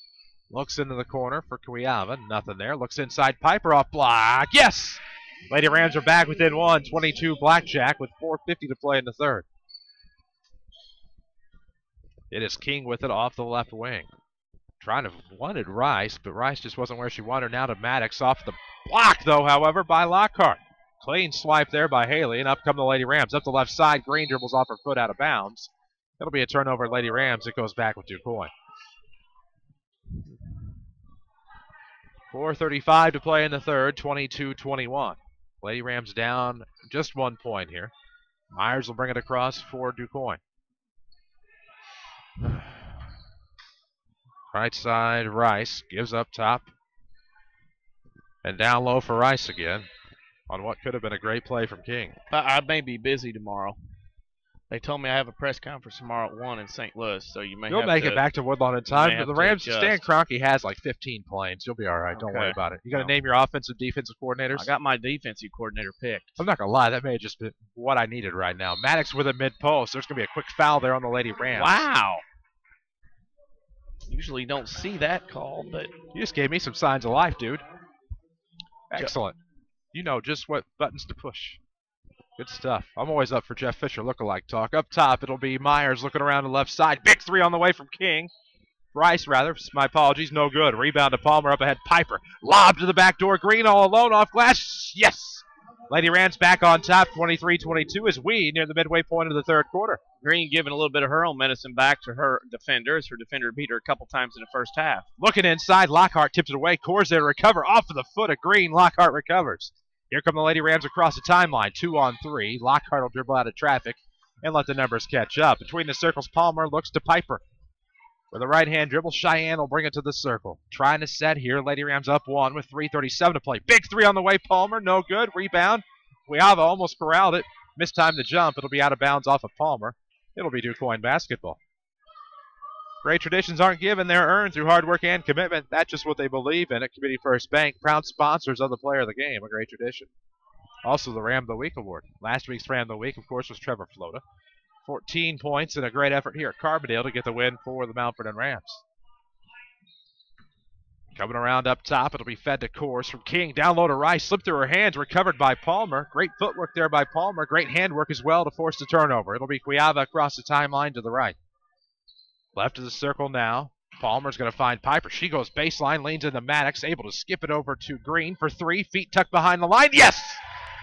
Looks into the corner for Cuiava. Nothing there. Looks inside. Piper off block. Yes! Lady Rams are back within 1. 22 blackjack with 4:50 to play in the third. It is King with it off the left wing. Trying to wanted Rice, but Rice just wasn't where she wanted. Now to Maddox off the block, though, however, by Lockhart. Clean swipe there by Haley, and up come the Lady Rams. Up the left side, Green dribbles off her foot out of bounds. It'll be a turnover at Lady Rams. It goes back with Duquoin. 4:35 to play in the third, 22-21. Lady Rams down just 1 point here. Myers will bring it across for Duquoin. Right side, Rice gives up top. And down low for Rice again on what could have been a great play from King. I may be busy tomorrow. They told me I have a press conference tomorrow at 1 in St. Louis, so You'll make it back to Woodlawn in time. But the Rams, Stan Kroenke has like 15 planes. You'll be all right. Don't worry about it. You got to name your offensive, defensive coordinators? I got my defensive coordinator picked. I'm not going to lie. That may have just been what I needed right now. Maddox with a mid-post. There's going to be a quick foul there on the Lady Rams. Wow. Usually don't see that call, but you just gave me some signs of life, dude. Excellent. You know just what buttons to push. Good stuff. I'm always up for Jeff Fisher lookalike talk. Up top, it'll be Myers looking around the left side. Big 3 on the way from King. Rice, rather. My apologies. No good. Rebound to Palmer. Up ahead, Piper. Lob to the back door. Green all alone off glass. Yes! Lady Rams back on top, 23-22 as we near the midway point of the third quarter. Green giving a little bit of her own medicine back to her defenders. Her defender beat her a couple times in the first half. Looking inside, Lockhart tips it away. Kors there to recover off of the foot of Green. Lockhart recovers. Here come the Lady Rams across the timeline. 2-on-3. Lockhart will dribble out of traffic and let the numbers catch up. Between the circles, Palmer looks to Piper. With a right-hand dribble, Cheyenne will bring it to the circle. Trying to set here. Lady Rams up 1 with 3:37 to play. Big 3 on the way, Palmer. No good. Rebound. Cuiava almost corralled it. Missed time to jump. It'll be out of bounds off of Palmer. It'll be Duquoin basketball. Great traditions aren't given. They're earned through hard work and commitment. That's just what they believe in at Community First Bank. Proud sponsors of the player of the game. A great tradition. Also the Ram of the Week award. Last week's Ram of the Week, of course, was Trevor Flota. 14 points and a great effort here at Carbondale to get the win for the Mount Vernon Rams. Coming around up top, it'll be fed to Kors from King. Down low to Rice, slipped through her hands, recovered by Palmer. Great footwork there by Palmer. Great handwork as well to force the turnover. It'll be Cuiava across the timeline to the right. Left of the circle now. Palmer's going to find Piper. She goes baseline, leans into Maddox, able to skip it over to Green for three. Feet tucked behind the line. Yes!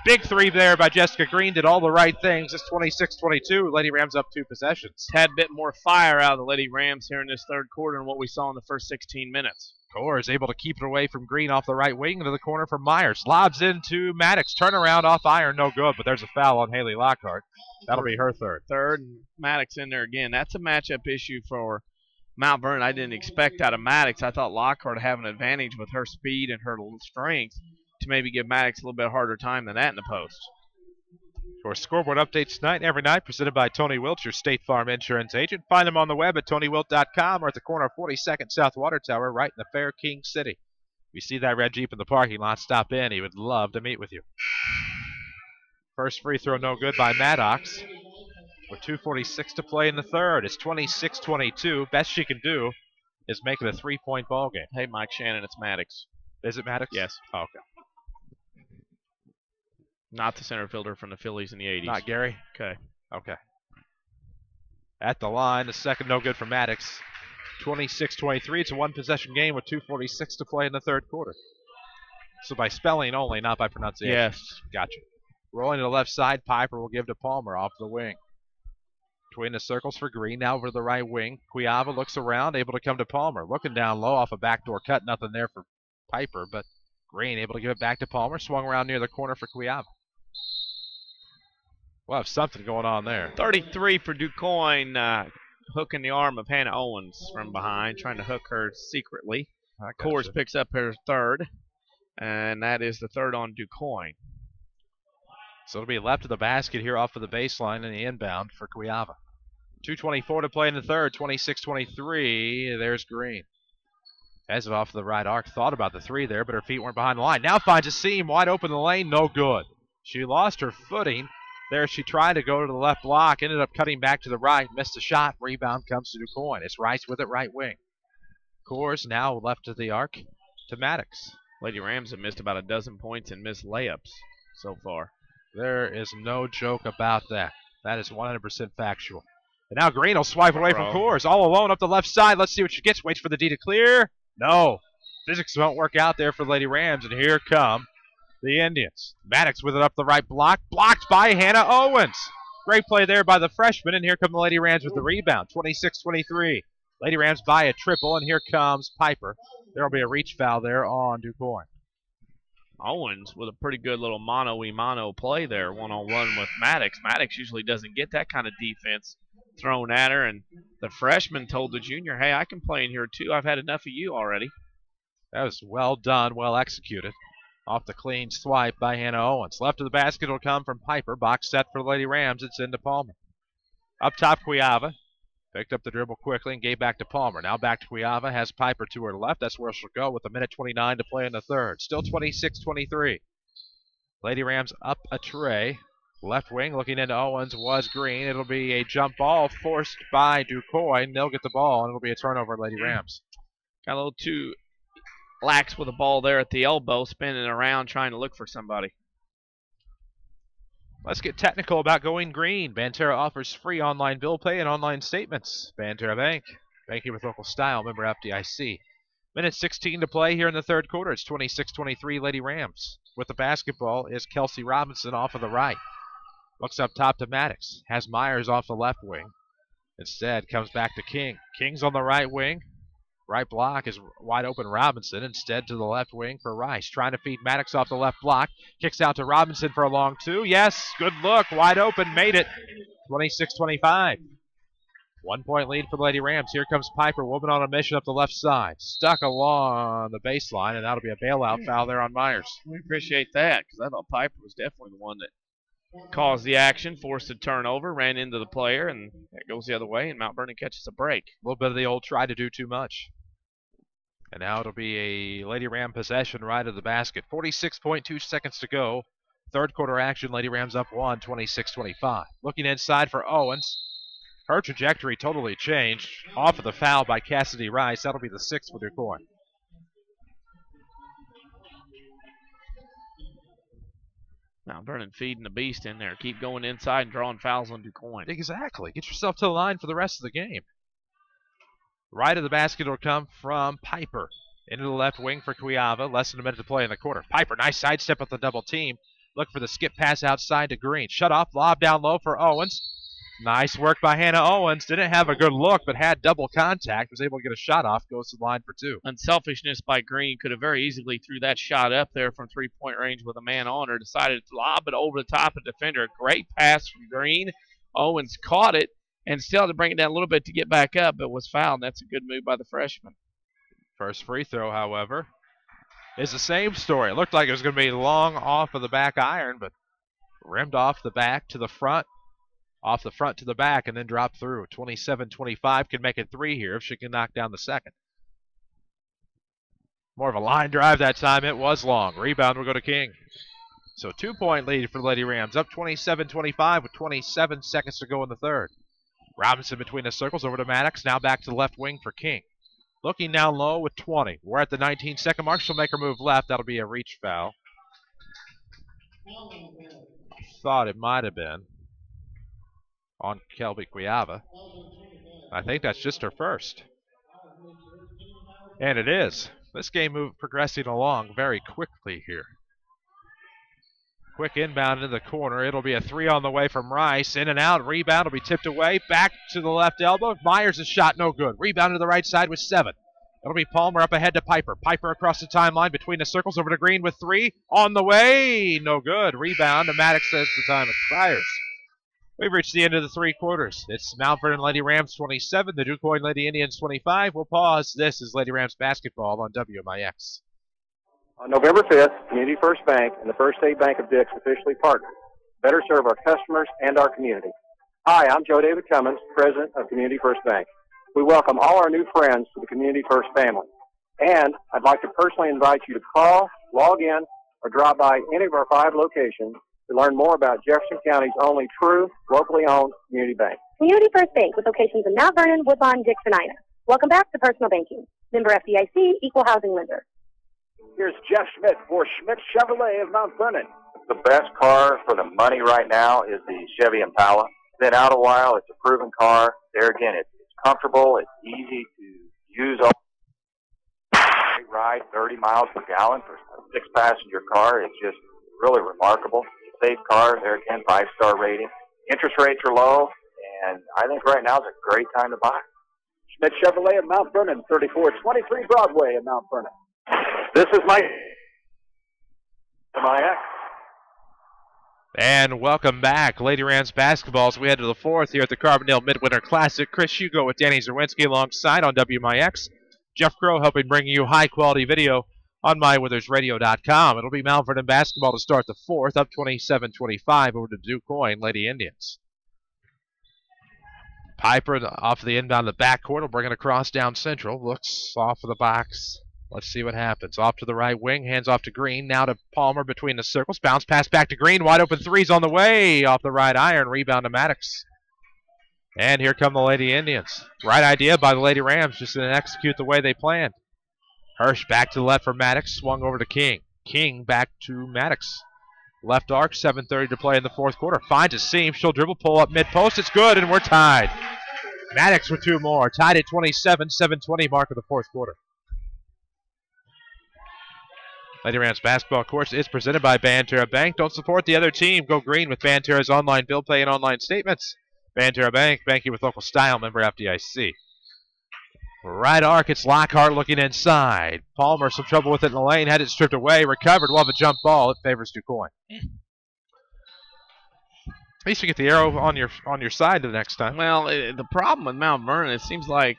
Big three there by Jessica Green. Did all the right things. It's 26-22. Lady Rams up 2 possessions. Tad bit more fire out of the Lady Rams here in this third quarter than what we saw in the first 16 minutes. Core is able to keep it away from Green off the right wing into the corner for Myers. Lobs into Maddox. Turnaround off iron. No good, but there's a foul on Haley Lockhart. That'll be her third. Third, and Maddox in there again. That's a matchup issue for Mount Vernon. I didn't expect out of Maddox. I thought Lockhart had an advantage with her speed and her strength to maybe give Maddox a little bit harder time than that in the post. For scoreboard updates tonight and every night, presented by Tony Wilt, your State Farm insurance agent. Find them on the web at TonyWilt.com or at the corner of 42nd South Water Tower right in the Fair King City. If you see that red Jeep in the parking lot, stop in. He would love to meet with you. First free throw no good by Maddox. With 2:46 to play in the third. It's 26-22. Best she can do is make it a 3-point ball game. Hey, Mike Shannon, it's Maddox. Is it Maddox? Yes. Oh, okay. Not the center fielder from the Phillies in the 80s. Not Gary? Okay. Okay. At the line, the second no good for Maddox. 26-23. It's a one-possession game with 2:46 to play in the third quarter. So by spelling only, not by pronunciation. Yes. Gotcha. Rolling to the left side, Piper will give to Palmer off the wing. Between the circles for Green, now over the right wing. Cuiava looks around, able to come to Palmer. Looking down low off a backdoor cut, nothing there for Piper, but Green able to give it back to Palmer. Swung around near the corner for Cuiava. We'll have something going on there. 33 for DuQuoin, hooking the arm of Hannah Owens from behind, trying to hook her secretly. Coors picks up her third, and that is the third on DuQuoin. So it'll be left of the basket here off of the baseline in the inbound for Cuiava. 2:24 to play in the third, 26-23. There's Green. Has it off the right arc. Thought about the three there, but her feet weren't behind the line. Now finds a seam wide open in the lane. No good. She lost her footing. There she tried to go to the left block. Ended up cutting back to the right. Missed a shot. Rebound comes to DuQuoin. It's Rice with it right wing. Coors now left of the arc to Maddox. Lady Rams have missed about a dozen points and missed layups so far. There is no joke about that. That is 100% factual. And now Green will swipe away from Coors. All alone up the left side. Let's see what she gets. Waits for the D to clear. No. Physics won't work out there for Lady Rams. And here come the Indians. Maddox with it up the right block. Blocked by Hannah Owens. Great play there by the freshman. And here come the Lady Rams with the rebound. 26-23. Lady Rams by a triple. And here comes Piper. There will be a reach foul there on DuQuoin. Owens with a pretty good little mano-a-mano play there, one-on-one with Maddox. Maddox usually doesn't get that kind of defense thrown at her, and the freshman told the junior, hey, I can play in here too. I've had enough of you already. That was well done, well executed. Off the clean swipe by Hannah Owens. Left of the basket will come from Piper. Box set for Lady Rams. It's into Palmer. Up top, Cuiava. Picked up the dribble quickly and gave back to Palmer. Now back to Cuiava. Has Piper to her left. That's where she'll go with 1:29 to play in the third. Still 26-23. Lady Rams up a tray. Left wing looking into Owens was Green. It'll be a jump ball forced by DuQuoin. They'll get the ball, and it'll be a turnover, Lady Rams. Got a little too lax with the ball there at the elbow, spinning around trying to look for somebody. Let's get technical about going green. Banterra offers free online bill pay and online statements. Banterra Bank. Banking with local style. Member FDIC. Minute 16 to play here in the third quarter. It's 26-23 Lady Rams. With the basketball is Kelsey Robinson off of the right. Looks up top to Maddox. Has Myers off the left wing. Instead comes back to King. King's on the right wing. Right block is wide open Robinson. Instead to the left wing for Rice. Trying to feed Maddox off the left block. Kicks out to Robinson for a long two. Yes, good look. Wide open. Made it. 26-25. 1 point lead for the Lady Rams. Here comes Piper. Woman on a mission up the left side. Stuck along the baseline, and that'll be a bailout foul there on Myers. We appreciate that because I thought Piper was definitely the one that caused the action, forced a turnover, ran into the player, and that goes the other way, and Mount Vernon catches a break. A little bit of the old try to do too much. And now it'll be a Lady Ram possession right of the basket. 46.2 seconds to go. Third quarter action, Lady Rams up 1, 26-25. Looking inside for Owens. Her trajectory totally changed. Off of the foul by Cassidy Rice. That'll be the sixth with DuQuoin. Mount Vernon feeding the beast in there. Keep going inside and drawing fouls on DuQuoin. Exactly. Get yourself to the line for the rest of the game. Right of the basket will come from Piper. Into the left wing for Cuiava. Less than a minute to play in the quarter. Piper, nice sidestep with the double team. Look for the skip pass outside to Green. Shut off, lob down low for Owens. Nice work by Hannah Owens. Didn't have a good look, but had double contact. Was able to get a shot off. Goes to the line for two. Unselfishness by Green. Could have very easily threw that shot up there from three-point range with a man on her. Decided to lob it over the top of the defender. Great pass from Green. Owens caught it and still had to bring it down a little bit to get back up, but was fouled. That's a good move by the freshman. First free throw, however, is the same story. It looked like it was going to be long off of the back iron, but rimmed off the back to the front. Off the front to the back and then drop through. 27-25 can make it three here if she can knock down the second. More of a line drive that time. It was long. Rebound will go to King. So 2-point lead for the Lady Rams. Up 27-25 with 27 seconds to go in the third. Robinson between the circles over to Maddox. Now back to the left wing for King. Looking down low with 20. We're at the 19-second mark. She'll make her move left. That'll be a reach foul. Thought it might have been on Kelby Cuiava. I think that's just her first. And it is. This game progressing along very quickly here. Quick inbound into the corner. It'll be a three on the way from Rice. In and out. Rebound will be tipped away. Back to the left elbow. Myers' shot no good. Rebound to the right side with 7. It'll be Palmer up ahead to Piper. Piper across the timeline between the circles over to Green with 3. On the way. No good. Rebound. And Maddox says the time expires. We've reached the end of the three quarters. It's Mount Vernon Lady Rams 27, the Quoin Lady Indians 25. We'll pause. This is Lady Rams basketball on WMIX. On November 5th, Community First Bank and the First State Bank of Dix officially partnered to better serve our customers and our community. Hi, I'm Joe David Cummins, President of Community First Bank. We welcome all our new friends to the Community First family. And I'd like to personally invite you to call, log in, or drop by any of our 5 locations to learn more about Jefferson County's only true, locally owned community bank. Community First Bank with locations in Mount Vernon, Woodlawn, Dix, and Ina. Welcome back to Personal Banking. Member FDIC, Equal Housing Lender. Here's Jeff Schmidt for Schmidt Chevrolet of Mount Vernon. The best car for the money right now is the Chevy Impala. It's been out a while. It's a proven car. There again, it's comfortable. It's easy to use. Great ride, 30 miles per gallon for a 6-passenger car. It's just really remarkable. Safe car. There again, 5-star rating. Interest rates are low, and I think right now is a great time to buy. Schmidt Chevrolet of Mount Vernon, 3423 Broadway of Mount Vernon. This is my And welcome back, Lady Rams basketball, as we head to the fourth here at the Carbondale Midwinter Classic. Chris Hugo with Danny Czerwinski alongside on WMIX. Jeff Crow helping bring you high-quality video on MyWithersRadio.com. It'll be Mount Vernon basketball to start the fourth, up 27-25 over to Quoin Lady Indians. Piper off the inbound of the backcourt will bring it across down central. Looks off of the box. Let's see what happens. Off to the right wing, hands off to Green. Now to Palmer between the circles. Bounce pass back to Green. Wide open threes on the way. Off the right iron. Rebound to Maddox. And here come the Lady Indians. Right idea by the Lady Rams. Just didn't execute the way they planned. Hirsch back to the left for Maddox. Swung over to King. King back to Maddox. Left arc. 7:30 to play in the fourth quarter. Finds a seam. She'll dribble. Pull up mid-post. It's good, and we're tied. Maddox with 2 more. Tied at 27. 7:20 mark of the fourth quarter. Lady Rams basketball, of course, is presented by Banterra Bank. Don't support the other team. Go green with Banterra's online bill pay and online statements. Banterra Bank, banking with local style, member FDIC. Right arc, it's Lockhart looking inside. Palmer, some trouble with it in the lane, had it stripped away, recovered. We'll have a jump ball. It favors Quoin. At least you get the arrow on your side the next time. Well, the problem with Mount Vernon, it seems like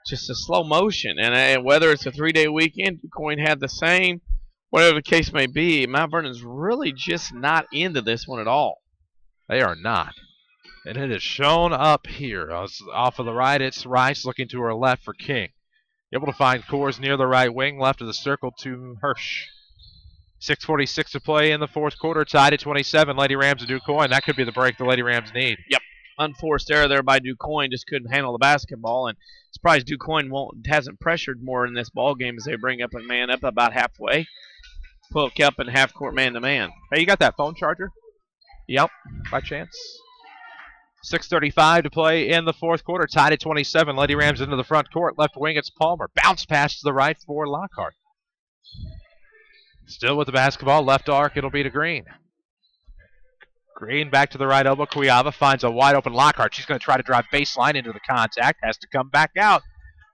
just a slow motion. And whether it's a 3-day weekend, Quoin had the same. Whatever the case may be, Mount Vernon's really just not into this one at all. They are not. And it is shown up here. Off of the right, it's Rice looking to her left for King. Able to find Coors near the right wing, left of the circle to Hirsch. 6:46 to play in the fourth quarter, tied at 27. Lady Rams to Quoin. That could be the break the Lady Rams need. Yep. Unforced error there by Quoin, just couldn't handle the basketball. And surprised Quoin hasn't pressured more in this ball game as they bring up a man up about halfway. Hook up in half-court man-to-man. Hey, you got that phone charger? Yep. By chance? 6:35 to play in the fourth quarter. Tied at 27. Lady Rams into the front court. Left wing, it's Palmer. Bounce pass to the right for Lockhart. Still with the basketball. Left arc, it'll be to Green. Green back to the right elbow. Cuiava finds a wide open Lockhart. She's going to try to drive baseline into the contact. Has to come back out.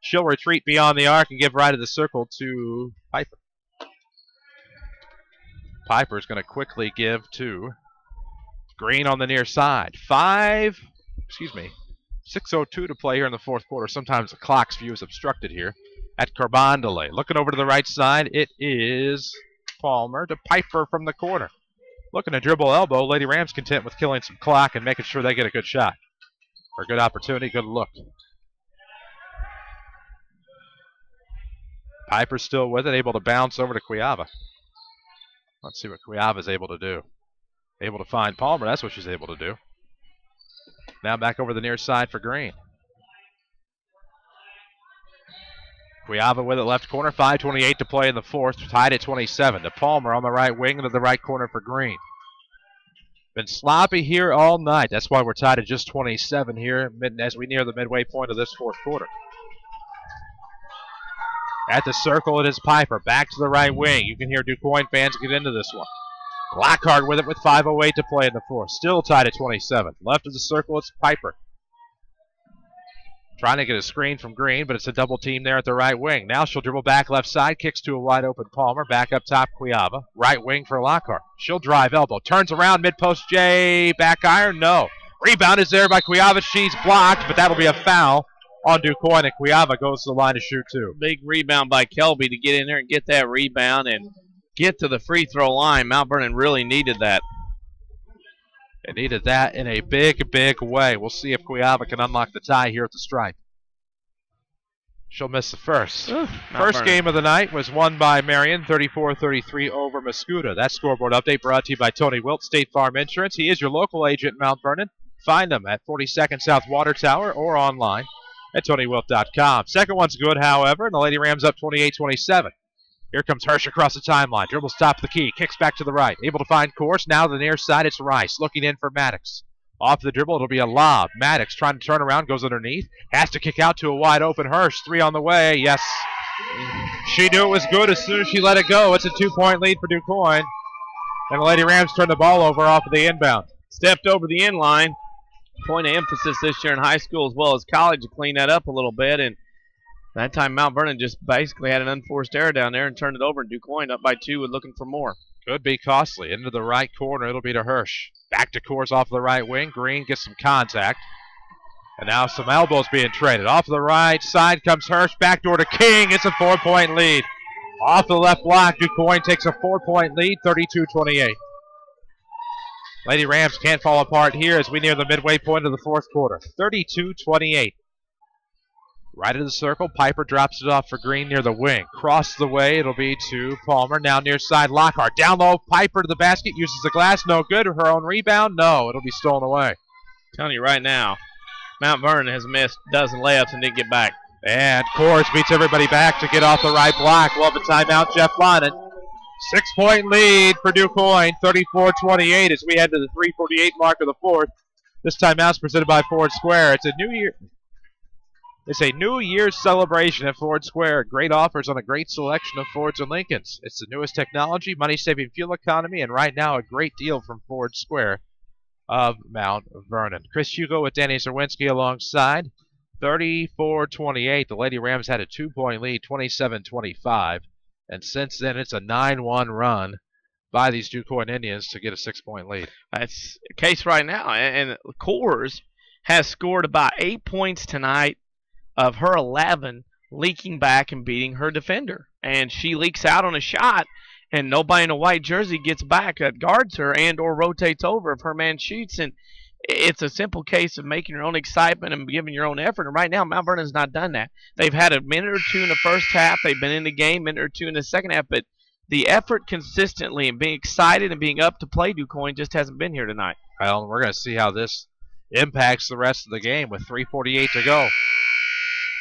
She'll retreat beyond the arc and give right of the circle to Piper. Piper's going to quickly give to Green on the near side. 6:02 to play here in the fourth quarter. Sometimes the clock's view is obstructed here at Carbondale. Looking over to the right side, it is Palmer to Piper from the corner. Looking to dribble elbow. Lady Rams content with killing some clock and making sure they get a good shot. Or a good opportunity, good look. Piper's still with it, able to bounce over to Cuiava. Let's see what Cuiava's able to do. Able to find Palmer, that's what she's able to do. Now back over the near side for Green. Cuiava with it left corner, 5:28 to play in the fourth, tied at 27. To Palmer on the right wing into the right corner for Green. Been sloppy here all night. That's why we're tied at just 27 here as we near the midway point of this fourth quarter. At the circle, it is Piper. Back to the right wing. You can hear DuQuoin fans get into this one. Lockhart with it with 5:08 to play in the fourth. Still tied at 27. Left of the circle, it's Piper. Trying to get a screen from Green, but it's a double team there at the right wing. Now she'll dribble back left side, kicks to a wide open Palmer. Back up top, Cuiava. Right wing for Lockhart. She'll drive elbow. Turns around, mid-post J. Back iron, no. Rebound is there by Cuiava. She's blocked, but that'll be a foul on DuQuoin, and Cuiava goes to the line to shoot two. Big rebound by Kelby to get in there and get that rebound and get to the free throw line. Mount Vernon really needed that. It needed that in a big, big way. We'll see if Cuiava can unlock the tie here at the stripe. She'll miss the first. First game of the night was won by Marion, 34-33 over Mascoutah. That scoreboard update brought to you by Tony Wilt, State Farm Insurance. He is your local agent in Mount Vernon. Find him at 42nd South Water Tower or online at TonyWilt.com. Second one's good, however, and the Lady Rams up 28-27. Here comes Hirsch across the timeline. Dribbles top of the key. Kicks back to the right. Able to find course. Now to the near side, it's Rice. Looking in for Maddox. Off the dribble, it'll be a lob. Maddox trying to turn around, goes underneath. Has to kick out to a wide open Hirsch. Three on the way. Yes. She knew it was good as soon as she let it go. It's a 2-point lead for DuQuoin. And the Lady Rams turned the ball over off of the inbound. Stepped over the end line. Point of emphasis this year in high school as well as college to clean that up a little bit. And that time Mount Vernon just basically had an unforced error down there and turned it over. And DuQuoin up by 2 and looking for more. Could be costly. Into the right corner, it'll be to Hirsch. Back to course off the right wing. Green gets some contact. And now some elbows being traded. Off the right side comes Hirsch. Backdoor to King. It's a 4-point lead. Off the left block, DuQuoin takes a 4-point lead, 32-28. Lady Rams can't fall apart here as we near the midway point of the fourth quarter. 32-28. Right of the circle, Piper drops it off for Green near the wing. Cross the way, it'll be to Palmer. Now near side, Lockhart. Down low, Piper to the basket, uses the glass, no good. Her own rebound, no, it'll be stolen away. I'm telling you right now, Mount Vernon has missed a dozen layups and didn't get back. And Coors beats everybody back to get off the right block. We'll have a timeout, Jeff Lonnan. 6-point lead for DuQuoin, 34-28 as we head to the 3:48 mark of the fourth. This timeout's presented by Ford Square. It's a New Year's celebration at Ford Square. Great offers on a great selection of Fords and Lincolns. It's the newest technology, money-saving fuel economy, and right now a great deal from Ford Square of Mount Vernon. Chris Hugo with Danny Czerwinski alongside. 34-28. The Lady Rams had a 2-point lead, 27-25. And since then, it's a 9-1 run by these DuQuoin Indians to get a 6-point lead. That's the case right now. And Coors has scored about 8 points tonight of her 11 leaking back and beating her defender. And she leaks out on a shot, and nobody in a white jersey gets back that guards her and or rotates over if her man shoots. And it's a simple case of making your own excitement and giving your own effort. And right now, Mount Vernon's not done that. They've had a minute or two in the first half. They've been in the game, minute or two in the second half. But the effort consistently and being excited and being up to play DuQuoin just hasn't been here tonight. Well, we're going to see how this impacts the rest of the game with 3:48 to go.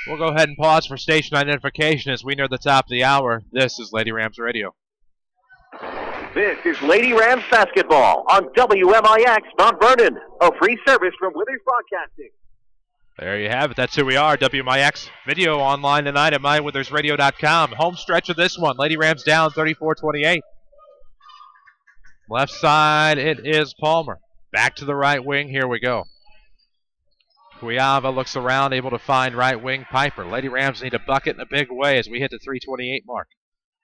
We'll go ahead and pause for station identification as we near the top of the hour. This is Lady Rams Radio. This is Lady Rams basketball on WMIX Mount Vernon, a free service from Withers Broadcasting. There you have it. That's who we are. WMIX video online tonight at mywithersradio.com. Home stretch of this one. Lady Rams down 34-28. Left side, it is Palmer. Back to the right wing. Here we go. Cuiava looks around, able to find right wing Piper. Lady Rams need a bucket in a big way as we hit the 3:28 mark.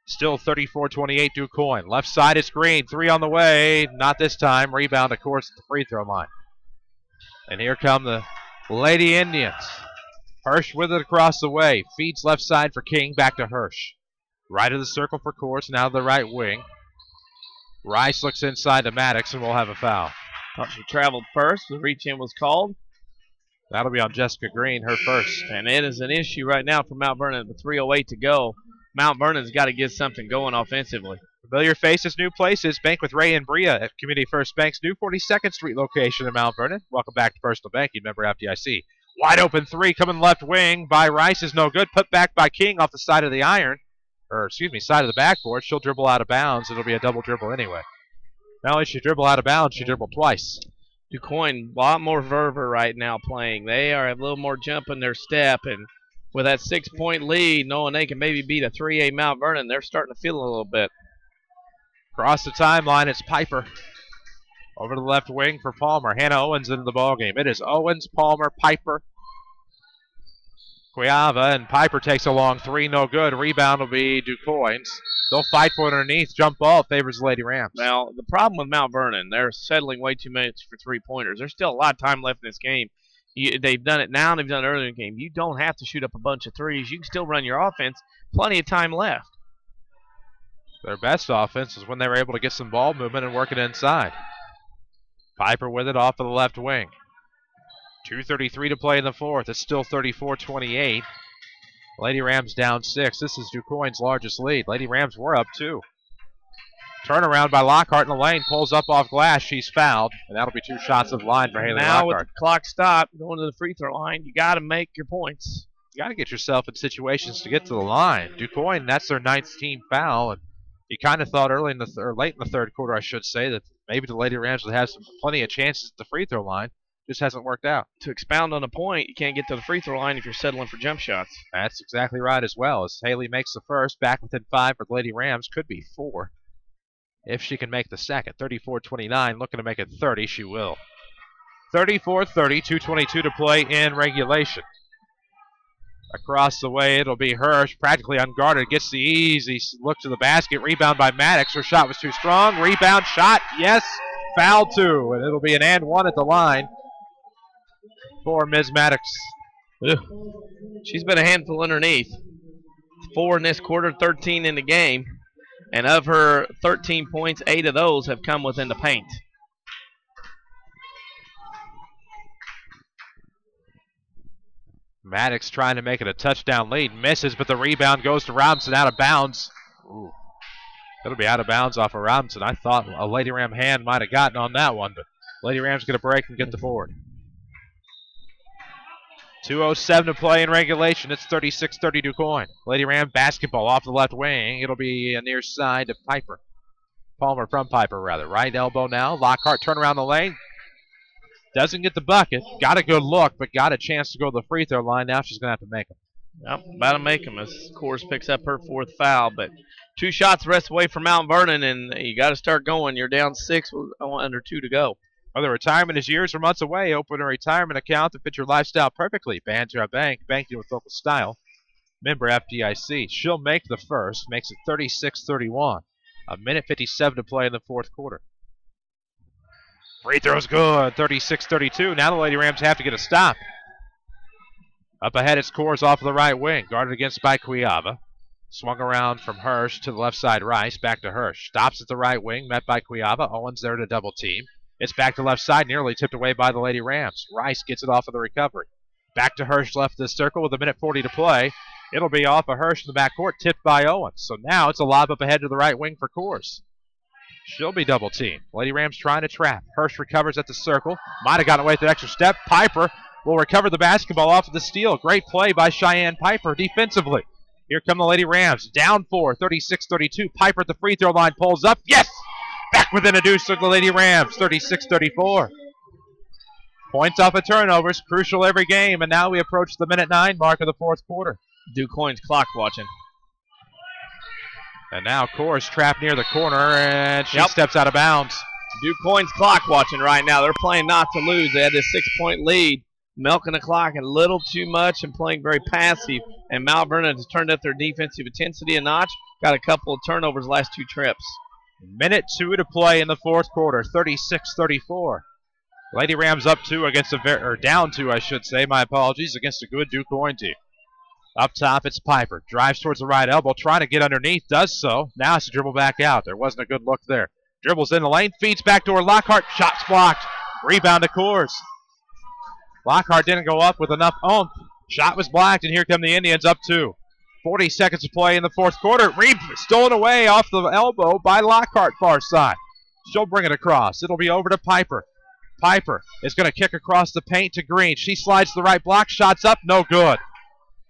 Still 34-28 Quoin. Left side is Green. 3 on the way. Not this time. Rebound, of course, at the free throw line. And here come the Lady Indians. Hirsch with it across the way. Feeds left side for King. Back to Hirsch. Right of the circle for Course. Now the right wing. Rice looks inside to Maddox and we'll have a foul. Thought she traveled first. The reach-in was called. That'll be on Jessica Green, her first. And it is an issue right now for Mount Vernon with 3:08 to go. Mount Vernon's got to get something going offensively. Familiar faces, new places. Bank with Ray and Bria at Community First Bank's new 42nd Street location in Mount Vernon. Welcome back to Personal Banking, member FDIC. Wide open 3 coming left wing by Rice is no good. Put back by King off the side of the iron. Or, excuse me, side of the backboard. She'll dribble out of bounds. It'll be a double dribble anyway. Not only she dribble out of bounds, she dribbled twice. Quoin, a lot more fervor right now playing. They are a little more jump in their step, and with that 6-point lead, knowing they can maybe beat a 3A Mount Vernon, they're starting to feel a little bit. Across the timeline, it's Piper. Over to the left wing for Palmer. Hannah Owens into the ballgame. It is Owens, Palmer, Piper, Cuiava, and Piper takes a long 3, no good. Rebound will be Quoin's. They'll fight for it underneath. Jump ball favors the Lady Rams. Now, the problem with Mount Vernon, they're settling way too much for three-pointers. There's still a lot of time left in this game. They've done it now and they've done it earlier in the game. You don't have to shoot up a bunch of threes. You can still run your offense. Plenty of time left. Their best offense is when they were able to get some ball movement and work it inside. Piper with it off of the left wing. 2:33 to play in the fourth. It's still 34-28. Lady Rams down 6. This is Quoin's largest lead. Lady Rams were up 2. Turnaround by Lockhart in the lane. Pulls up off glass. She's fouled. And that'll be 2 shots of the line for Haley Lockhart. Now with the clock stopped, going to the free throw line, you got to make your points. You got to get yourself in situations to get to the line. Quoin, that's their 9th team foul. And you kind of thought late in the third quarter, I should say, that maybe the Lady Rams would have plenty of chances at the free throw line. Just hasn't worked out. To expound on the point, you can't get to the free throw line if you're settling for jump shots. That's exactly right as well. As Haley makes the first, back within 5 for the Lady Rams. Could be 4 if she can make the second. 34-29, looking to make it 30. She will. 34-30, 2:22 to play in regulation. Across the way, it'll be Hirsch, practically unguarded. Gets the easy look to the basket. Rebound by Maddox. Her shot was too strong. Rebound shot, yes. Foul 2, and it'll be an and 1 at the line for Ms. Maddox. Ugh. She's been a handful underneath. 4 in this quarter, 13 in the game. And of her 13 points, 8 of those have come within the paint. Maddox trying to make it a touchdown lead. Misses, but the rebound goes to Robinson out of bounds. Ooh. It'll be out of bounds off of Robinson. I thought a Lady Ram hand might have gotten on that one, but Lady Ram's going to break and get the board. 2:07 to play in regulation. It's 36-30 Quoin. Lady Ram basketball off the left wing. It'll be a near side to Piper. Palmer from Piper, rather. Right elbow now. Lockhart turn around the lane. Doesn't get the bucket. Got a good look, but got a chance to go to the free throw line. Now she's going to have to make them. Yep, about to make them as Coors picks up her 4th foul. But 2 shots the rest away from Mount Vernon, and you got to start going. You're down 6 with under 2 to go. Well, the retirement is years or months away. Open a retirement account to fit your lifestyle perfectly. Banjo Bank, banking with local style. Member FDIC. She'll make the first. Makes it 36-31. 1:57 to play in the fourth quarter. Free throw's good. 36-32. Now the Lady Rams have to get a stop. Up ahead, it's Coors off of the right wing. Guarded against by Cuiava. Swung around from Hirsch to the left side Rice. Back to Hirsch. Stops at the right wing. Met by Cuiava. Owens there to double team. It's back to left side, nearly tipped away by the Lady Rams. Rice gets it off of the recovery. Back to Hirsch left of the circle with 1:40 to play. It'll be off of Hirsch in the backcourt, tipped by Owens. So now it's a lob up ahead to the right wing for Coors. She'll be double teamed. Lady Rams trying to trap. Hirsch recovers at the circle. Might have gotten away with an extra step. Piper will recover the basketball off of the steal. Great play by Cheyenne Piper defensively. Here come the Lady Rams. Down 4, 36-32. Piper at the free throw line pulls up. Yes! Back within a deuce to the Lady Rams, 36-34. Points off of turnovers, crucial every game, and now we approach the minute 9 mark of the fourth quarter. Quoin's clock watching. And now Coors trapped near the corner, and she steps out of bounds. Quoin's clock watching right now. They're playing not to lose. They had this 6-point lead, milking the clock a little too much and playing very passive. And Mount Vernon has turned up their defensive intensity a notch. Got a couple of turnovers last 2 trips. Minute 2 to play in the fourth quarter, 36-34. Lady Rams up 2 against or down 2, I should say. My apologies, against a good Quoin team. Up top, it's Piper. Drives towards the right elbow, trying to get underneath. Does so. Now it's a dribble back out. There wasn't a good look there. Dribbles in the lane, feeds back door. Lockhart, shots blocked. Rebound to Coors. Lockhart didn't go up with enough oomph. Shot was blocked, and here come the Indians up 2. 40 seconds to play in the fourth quarter. Stolen away off the elbow by Lockhart, far side. She'll bring it across. It'll be over to Piper. Piper is going to kick across the paint to Green. She slides the right block. Shots up, no good.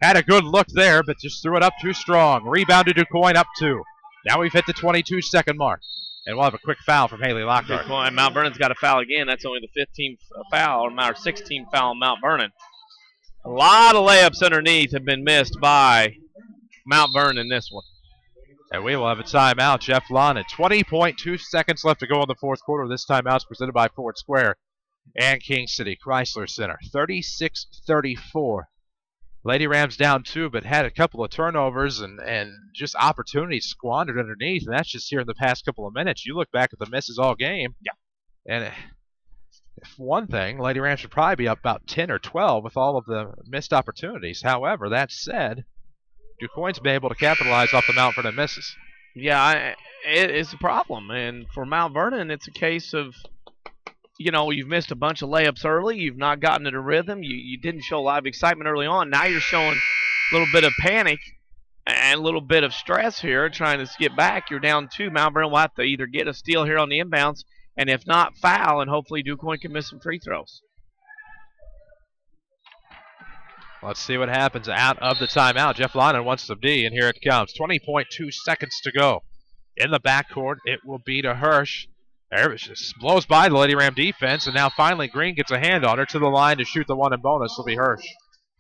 Had a good look there, but just threw it up too strong. Rebounded to Quoin up 2. Now we've hit the 22-second mark. And we'll have a quick foul from Haley Lockhart. And Mount Vernon's got a foul again. That's only the 15th foul, or 16th foul on Mount Vernon. A lot of layups underneath have been missed by Mount Vernon in this one. And we will have a timeout. Jeff Lonnan, 20.2 seconds left to go in the fourth quarter. This timeout is presented by Ford Square and King City Chrysler Center. 36-34. Lady Rams down 2, but had a couple of turnovers and just opportunities squandered underneath, and that's just here in the past couple of minutes. You look back at the misses all game, and if one thing, Lady Rams should probably be up about 10 or 12 with all of the missed opportunities. However, that said, Quoin's been able to capitalize off the Mount Vernon misses. Yeah, it's a problem, and for Mount Vernon, it's a case of, you've missed a bunch of layups early. You've not gotten into rhythm. You didn't show a lot of excitement early on. Now you're showing a little bit of panic and a little bit of stress here trying to get back. You're down 2. Mount Vernon will have to either get a steal here on the inbounds, and if not, foul, and hopefully Quoin can miss some free throws. Let's see what happens out of the timeout. Jeff Lonnan wants some D, and here it comes. 20.2 seconds to go. In the backcourt, it will be to Hirsch. There, just blows by the Lady Ram defense, and now finally Green gets a hand on her to the line to shoot the one and bonus. Will be Hirsch.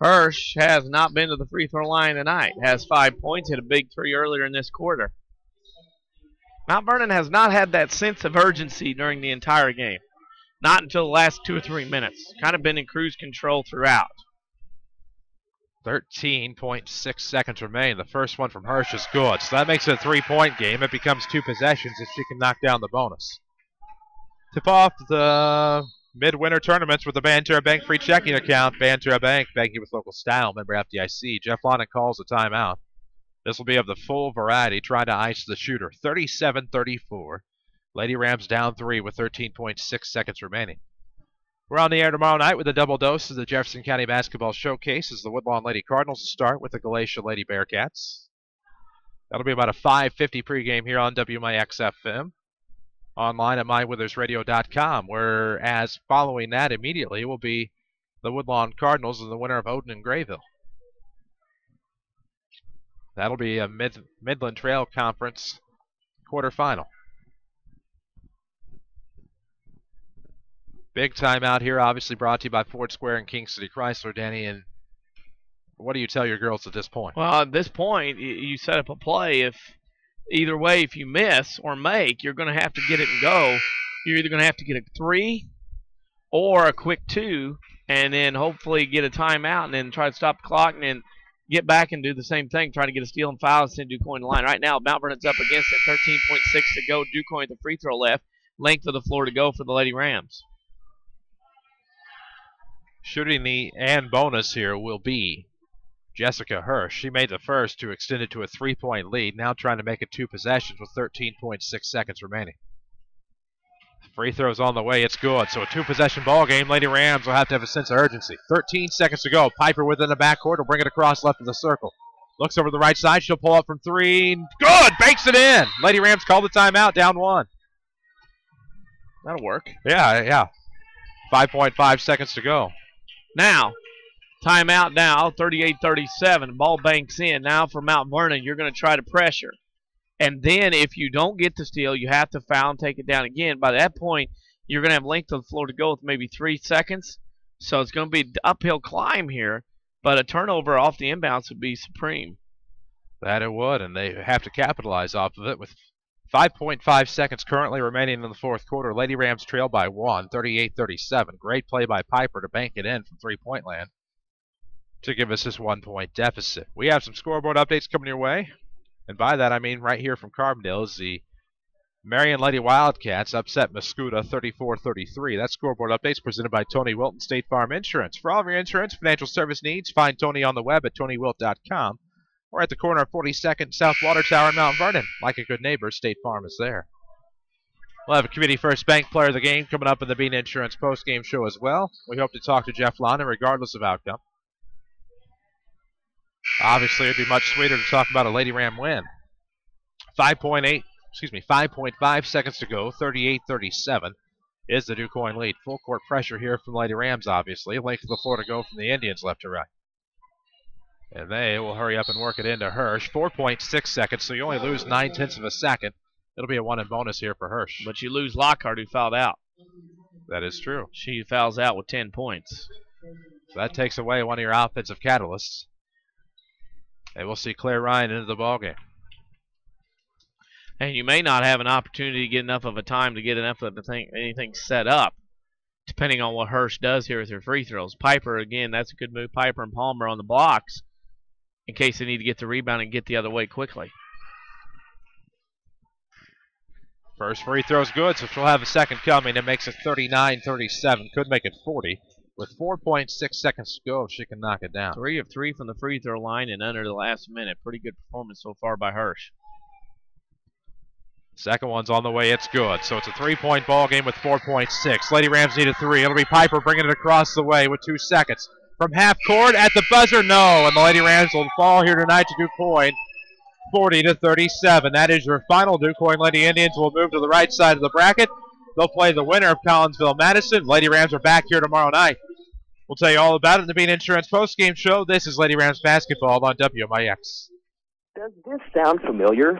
Hirsch has not been to the free throw line tonight. Has 5 points, hit a big 3 earlier in this quarter. Mount Vernon has not had that sense of urgency during the entire game. Not until the last 2 or 3 minutes. Kind of been in cruise control throughout. 13.6 seconds remain. The first one from Hirsch is good. So that makes it a 3-point game. It becomes 2 possessions if she can knock down the bonus. Tip off the Midwinter Tournaments with the Banterra Bank free checking account. Banterra Bank, banking with local style. Member FDIC. Jeff Lonnan calls a timeout. This will be of the full variety, trying to ice the shooter. 37-34. Lady Rams down 3 with 13.6 seconds remaining. We're on the air tomorrow night with a double dose of the Jefferson County Basketball Showcase as the Woodlawn Lady Cardinals start with the Galatia Lady Bearcats. That'll be about a 5:50 pregame here on WMIX FM. Online at mywithersradio.com, whereas following that immediately will be the Woodlawn Cardinals and the winner of Odin and Grayville. That'll be a Midland Trail Conference quarterfinal. Big timeout here, obviously brought to you by Ford Square and King City Chrysler, Danny. And what do you tell your girls at this point? Well, at this point, you set up a play. If either way, if you miss or make, you're going to have to get it and go. You're either going to have to get a 3 or a quick 2, and then hopefully get a timeout and then try to stop the clock and then get back and do the same thing, try to get a steal and foul and send Quoin the line. Right now, Mount Vernon's up against it, 13.6 to go. Quoin the free throw left, length of the floor to go for the Lady Rams. Shooting the and bonus here will be Jessica Hirsch. She made the first to extend it to a 3-point lead, now trying to make it 2 possessions with 13.6 seconds remaining. Free throws on the way, it's good. So a 2-possession ball game. Lady Rams will have to have a sense of urgency. 13 seconds to go. Piper within the backcourt will bring it across left of the circle. Looks over the right side, she'll pull up from 3. Good! Banks it in! Lady Rams call the timeout, down 1. That'll work. Yeah. 5.5 seconds to go. Now, timeout now, 38-37. Ball banks in. Now for Mount Vernon, you're going to try to pressure. And then if you don't get the steal, you have to foul and take it down again. By that point, you're going to have length of the floor to go with maybe 3 seconds. So it's going to be an uphill climb here, but a turnover off the inbounds would be supreme. That it would, and they have to capitalize off of it with 5.5 seconds currently remaining in the fourth quarter. Lady Rams trail by 1, 38-37. Great play by Piper to bank it in from three-point land to give us this 1-point deficit. We have some scoreboard updates coming your way. And by that, I mean right here from Carbondale is the Marion Lady Wildcats upset Mascoutah 34-33. That scoreboard update's presented by Tony Wilton State Farm Insurance. For all of your insurance financial service needs, find Tony on the web at TonyWilt.com or at the corner of 42nd South Water Tower in Mount Vernon. Like a good neighbor, State Farm is there. We'll have a Community First Bank player of the game coming up in the Bean Insurance postgame show as well. We hope to talk to Jeff Lana regardless of outcome. Obviously, it'd be much sweeter to talk about a Lady Ram win. 5.5 seconds to go, 38-37 is the Quoin lead. Full court pressure here from Lady Rams, obviously. Length of the floor to go from the Indians left to right. And they will hurry up and work it into Hirsch. 4.6 seconds, so you only lose 9/10 of a second. It'll be a 1 and bonus here for Hirsch. But you lose Lockhart, who fouled out. That is true. She fouls out with 10 points. So that takes away one of your offensive catalysts. And we'll see Claire Ryan into the ballgame. And you may not have an opportunity to get enough of a time to get enough of anything set up, depending on what Hirsch does here with her free throws. Piper, again, that's a good move. Piper and Palmer on the blocks in case they need to get the rebound and get the other way quickly. First free throw's good, so she'll have a second coming. It makes it 39-37. Could make it 40. With 4.6 seconds to go, she can knock it down. 3 of 3 from the free throw line and under the last minute. Pretty good performance so far by Hirsch. Second one's on the way. It's good. So it's a 3-point ball game with 4.6. Lady Rams need a 3. It'll be Piper bringing it across the way with 2 seconds. From half court at the buzzer, no. And the Lady Rams will fall here tonight to Quoin, 40-37. That is your final. Quoin Lady Indians will move to the right side of the bracket. They'll play the winner of Collinsville-Madison. Lady Rams are back here tomorrow night. We'll tell you all about it in the Bean Insurance postgame show. This is Lady Rams basketball on WMIX. Does this sound familiar?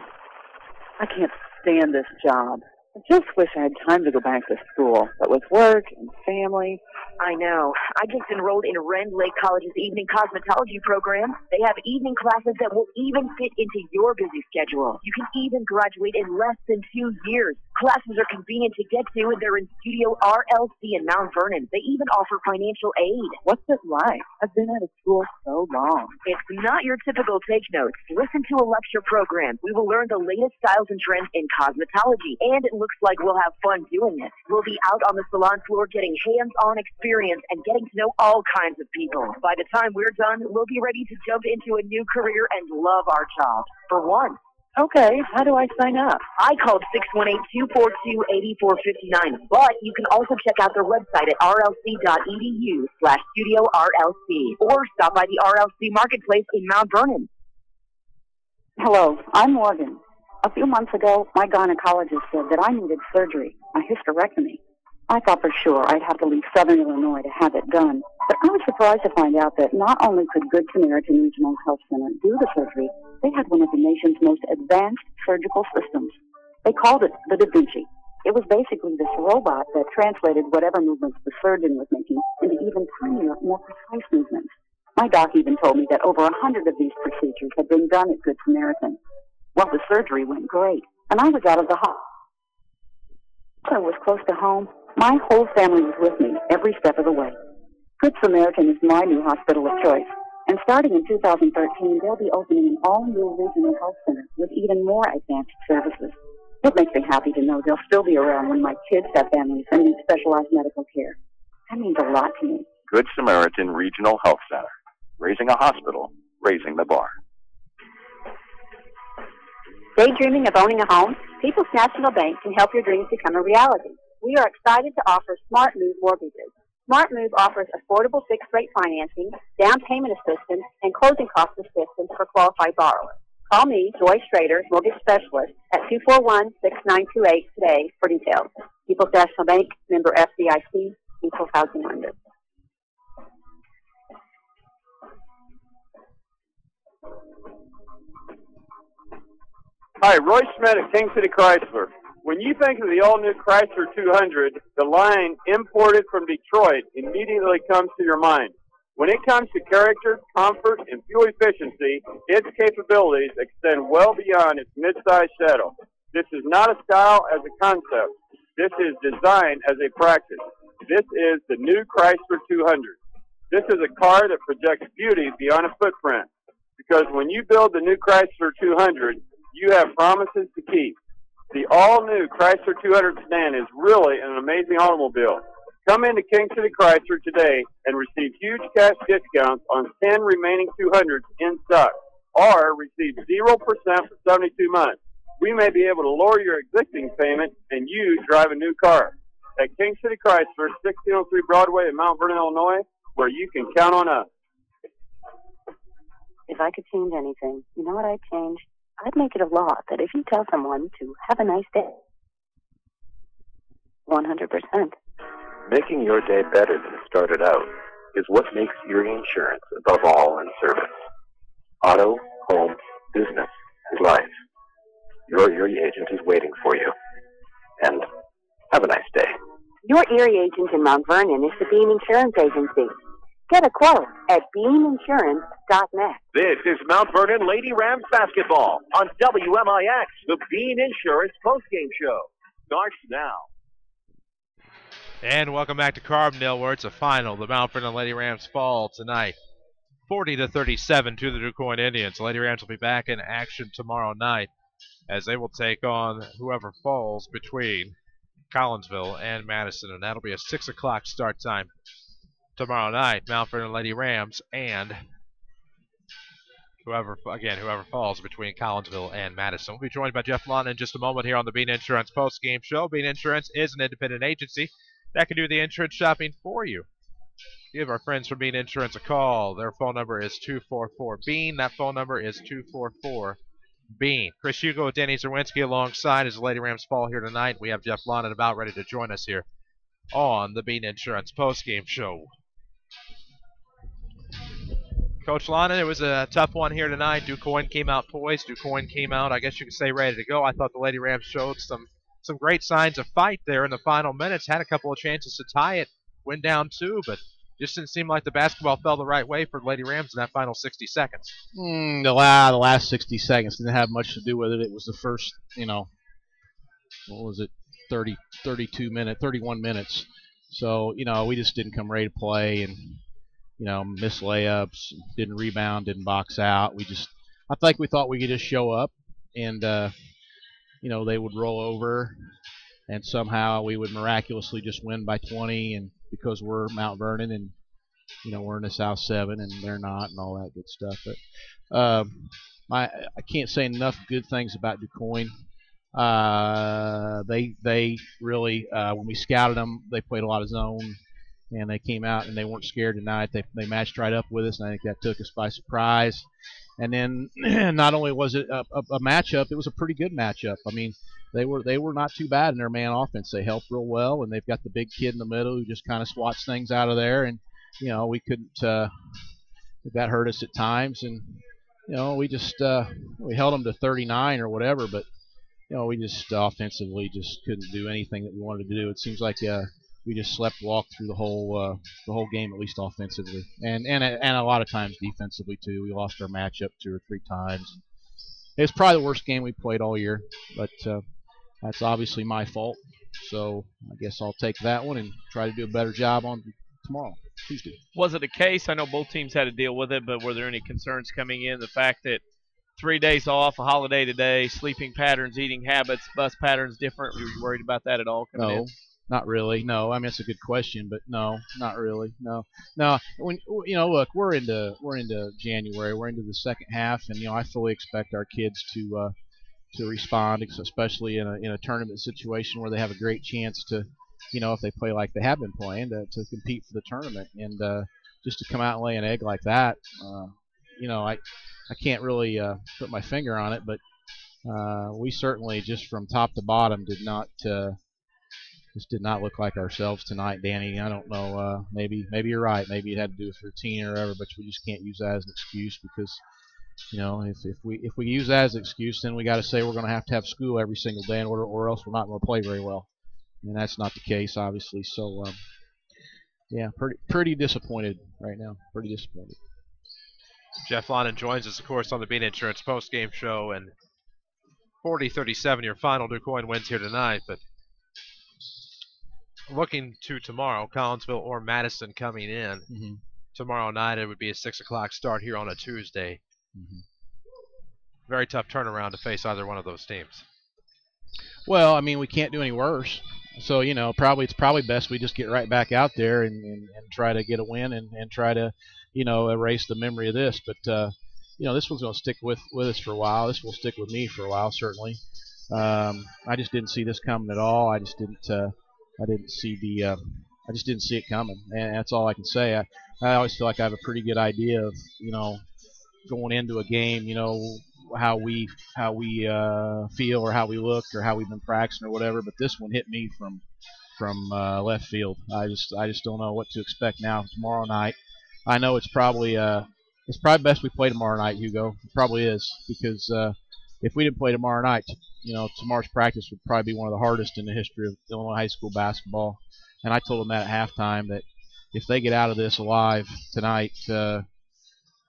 I can't stand this job. I just wish I had time to go back to school, but with work and family. I know. I just enrolled in Rend Lake College's evening cosmetology program. They have evening classes that will even fit into your busy schedule. You can even graduate in less than 2 years. Classes are convenient to get to, and they're in Studio RLC in Mount Vernon. They even offer financial aid. What's it like? I've been out of school so long. It's not your typical take notes. Listen to a lecture program. We will learn the latest styles and trends in cosmetology, and it looks like we'll have fun doing it. We'll be out on the salon floor getting hands-on experience and getting to know all kinds of people. By the time we're done, we'll be ready to jump into a new career and love our job. For one. Okay, how do I sign up? I called 618-242-8459, but you can also check out their website at rlc.edu/Studio RLC or stop by the RLC Marketplace in Mount Vernon. Hello, I'm Morgan. A few months ago, my gynecologist said that I needed surgery, a hysterectomy. I thought for sure I'd have to leave Southern Illinois to have it done. But I was surprised to find out that not only could Good Samaritan Regional Health Center do the surgery, they had one of the nation's most advanced surgical systems. They called it the Da Vinci. It was basically this robot that translated whatever movements the surgeon was making into even tinier, more precise movements. My doc even told me that over 100 of these procedures had been done at Good Samaritan. Well, the surgery went great, and I was out of the hospital. I was close to home. My whole family was with me every step of the way. Good Samaritan is my new hospital of choice, and starting in 2013, they'll be opening an all-new regional health center with even more advanced services. It makes me happy to know they'll still be around when my kids have families and need specialized medical care. That means a lot to me. Good Samaritan Regional Health Center. Raising a hospital, raising the bar. Daydreaming of owning a home? People's National Bank can help your dreams become a reality. We are excited to offer Smart Move mortgages. Smart Move offers affordable fixed-rate financing, down payment assistance, and closing cost assistance for qualified borrowers. Call me, Joy Schrader, mortgage specialist, at 241-6928 today for details. People's National Bank, member FDIC, equal housing lender. Hi, Roy Schmidt at King City Chrysler. When you think of the all-new Chrysler 200, the line imported from Detroit immediately comes to your mind. When it comes to character, comfort, and fuel efficiency, its capabilities extend well beyond its mid-size shadow. This is not a style as a concept. This is design as a practice. This is the new Chrysler 200. This is a car that projects beauty beyond a footprint. Because when you build the new Chrysler 200, you have promises to keep. The all-new Chrysler 200 sedan is really an amazing automobile. Come into King City Chrysler today and receive huge cash discounts on 10 remaining 200s in stock, or receive 0% for 72 months. We may be able to lower your existing payment and you drive a new car. At King City Chrysler, 1603 Broadway in Mount Vernon, Illinois, where you can count on us. If I could change anything, you know what I'd change? I'd make it a law that if you tell someone to have a nice day, 100%. Making your day better than it started out is what makes Erie Insurance above all in service. Auto, home, business, and life. Your Erie agent is waiting for you. And have a nice day. Your Erie agent in Mount Vernon is the Bean Insurance Agency. Get a quote at beaninsurance.net. This is Mount Vernon Lady Rams basketball on WMIX, the Bean Insurance postgame show. Starts now. And welcome back to Carbondale, where it's a final. The Mount Vernon Lady Rams fall tonight, 40-37 to the Quoin Indians. The Lady Rams will be back in action tomorrow night as they will take on whoever falls between Collinsville and Madison, and that'll be a 6 o'clock start time tomorrow night. Mount Vernon Lady Rams and whoever falls between Collinsville and Madison. We'll be joined by Jeff Lawton in just a moment here on the Bean Insurance post-game show. Bean Insurance is an independent agency that can do the insurance shopping for you. Give our friends from Bean Insurance a call. Their phone number is 244-BEAN. That phone number is 244-BEAN. Chris Hugo with Danny Czerwinski alongside as the Lady Rams fall here tonight. We have Jeff Lawton about ready to join us here on the Bean Insurance postgame show. Coach Lawton, it was a tough one here tonight. DuQuoin came out poised. DuQuoin came out, I guess you could say, ready to go. I thought the Lady Rams showed some great signs of fight there in the final minutes. Had a couple of chances to tie it. Went down 2, but just didn't seem like the basketball fell the right way for the Lady Rams in that final 60 seconds. The last 60 seconds didn't have much to do with it. It was the first, 31 minutes. So, we just didn't come ready to play and, missed layups, didn't rebound, didn't box out. I think we thought we could just show up and, they would roll over and somehow we would miraculously just win by 20, and because we're Mount Vernon and, we're in the South 7 and they're not and all that good stuff. But I can't say enough good things about DuQuoin. They really, when we scouted them, they played a lot of zone, and they came out and they weren't scared tonight. They matched right up with us, and I think that took us by surprise. And then not only was it a matchup, it was a pretty good matchup. I mean, they were not too bad in their man offense. They helped real well, and they've got the big kid in the middle who just kind of swats things out of there. And we couldn't. That hurt us at times, and we just we held them to 39 or whatever, but we just offensively just couldn't do anything that we wanted to do. It seems like we just walked through the whole game, at least offensively, and a lot of times defensively too. We lost our matchup 2 or 3 times. It's probably the worst game we played all year, but that's obviously my fault. So I guess I'll take that one and try to do a better job on tomorrow, Tuesday. Was it a case? I know both teams had to deal with it, but were there any concerns coming in? The fact that 3 days off, a holiday today, sleeping patterns, eating habits, bus patterns different. Were you worried about that at all coming in? No, not really. No, I mean, it's a good question, but no, not really. No. When look, we're into January. We're into the second half, and I fully expect our kids to respond, especially in a tournament situation where they have a great chance to, if they play like they have been playing, to compete for the tournament. And just to come out and lay an egg like that, I can't really put my finger on it, but we certainly, just from top to bottom, did not look like ourselves tonight, Danny. I don't know. Maybe you're right. Maybe it had to do with routine or whatever, but we just can't use that as an excuse because You know, if we use that as an excuse, then we got to say we're going to have school every single day, or else we're not going to play very well, and that's not the case, obviously. So, yeah, pretty disappointed right now. Pretty disappointed. Jeff Lonan joins us, of course, on the Bean Insurance post-game show, and 40-37 your final. DuQuoin wins here tonight, but looking to tomorrow, Collinsville or Madison coming in. Mm-hmm. Tomorrow night it would be a 6 o'clock start here on a Tuesday. Mm-hmm. Very tough turnaround to face either one of those teams. Well, I mean, we can't do any worse. So, you know, it's probably best we just get right back out there and try to get a win and try to, you know, erase the memory of this. But, you know, this one's going to stick with us for a while. This will stick with me for a while, certainly. I just didn't see this coming at all. I just didn't see it coming, and that's all I can say. I always feel like I have a pretty good idea of, you know, going into a game, you know, how we feel or how we look or how we've been practicing or whatever. But this one hit me from left field. I just don't know what to expect now tomorrow night. I know it's probably best we play tomorrow night, Hugo. It probably is, because if we didn't play tomorrow night, you know, tomorrow's practice would probably be one of the hardest in the history of Illinois high school basketball. And I told them that at halftime, that if they get out of this alive tonight,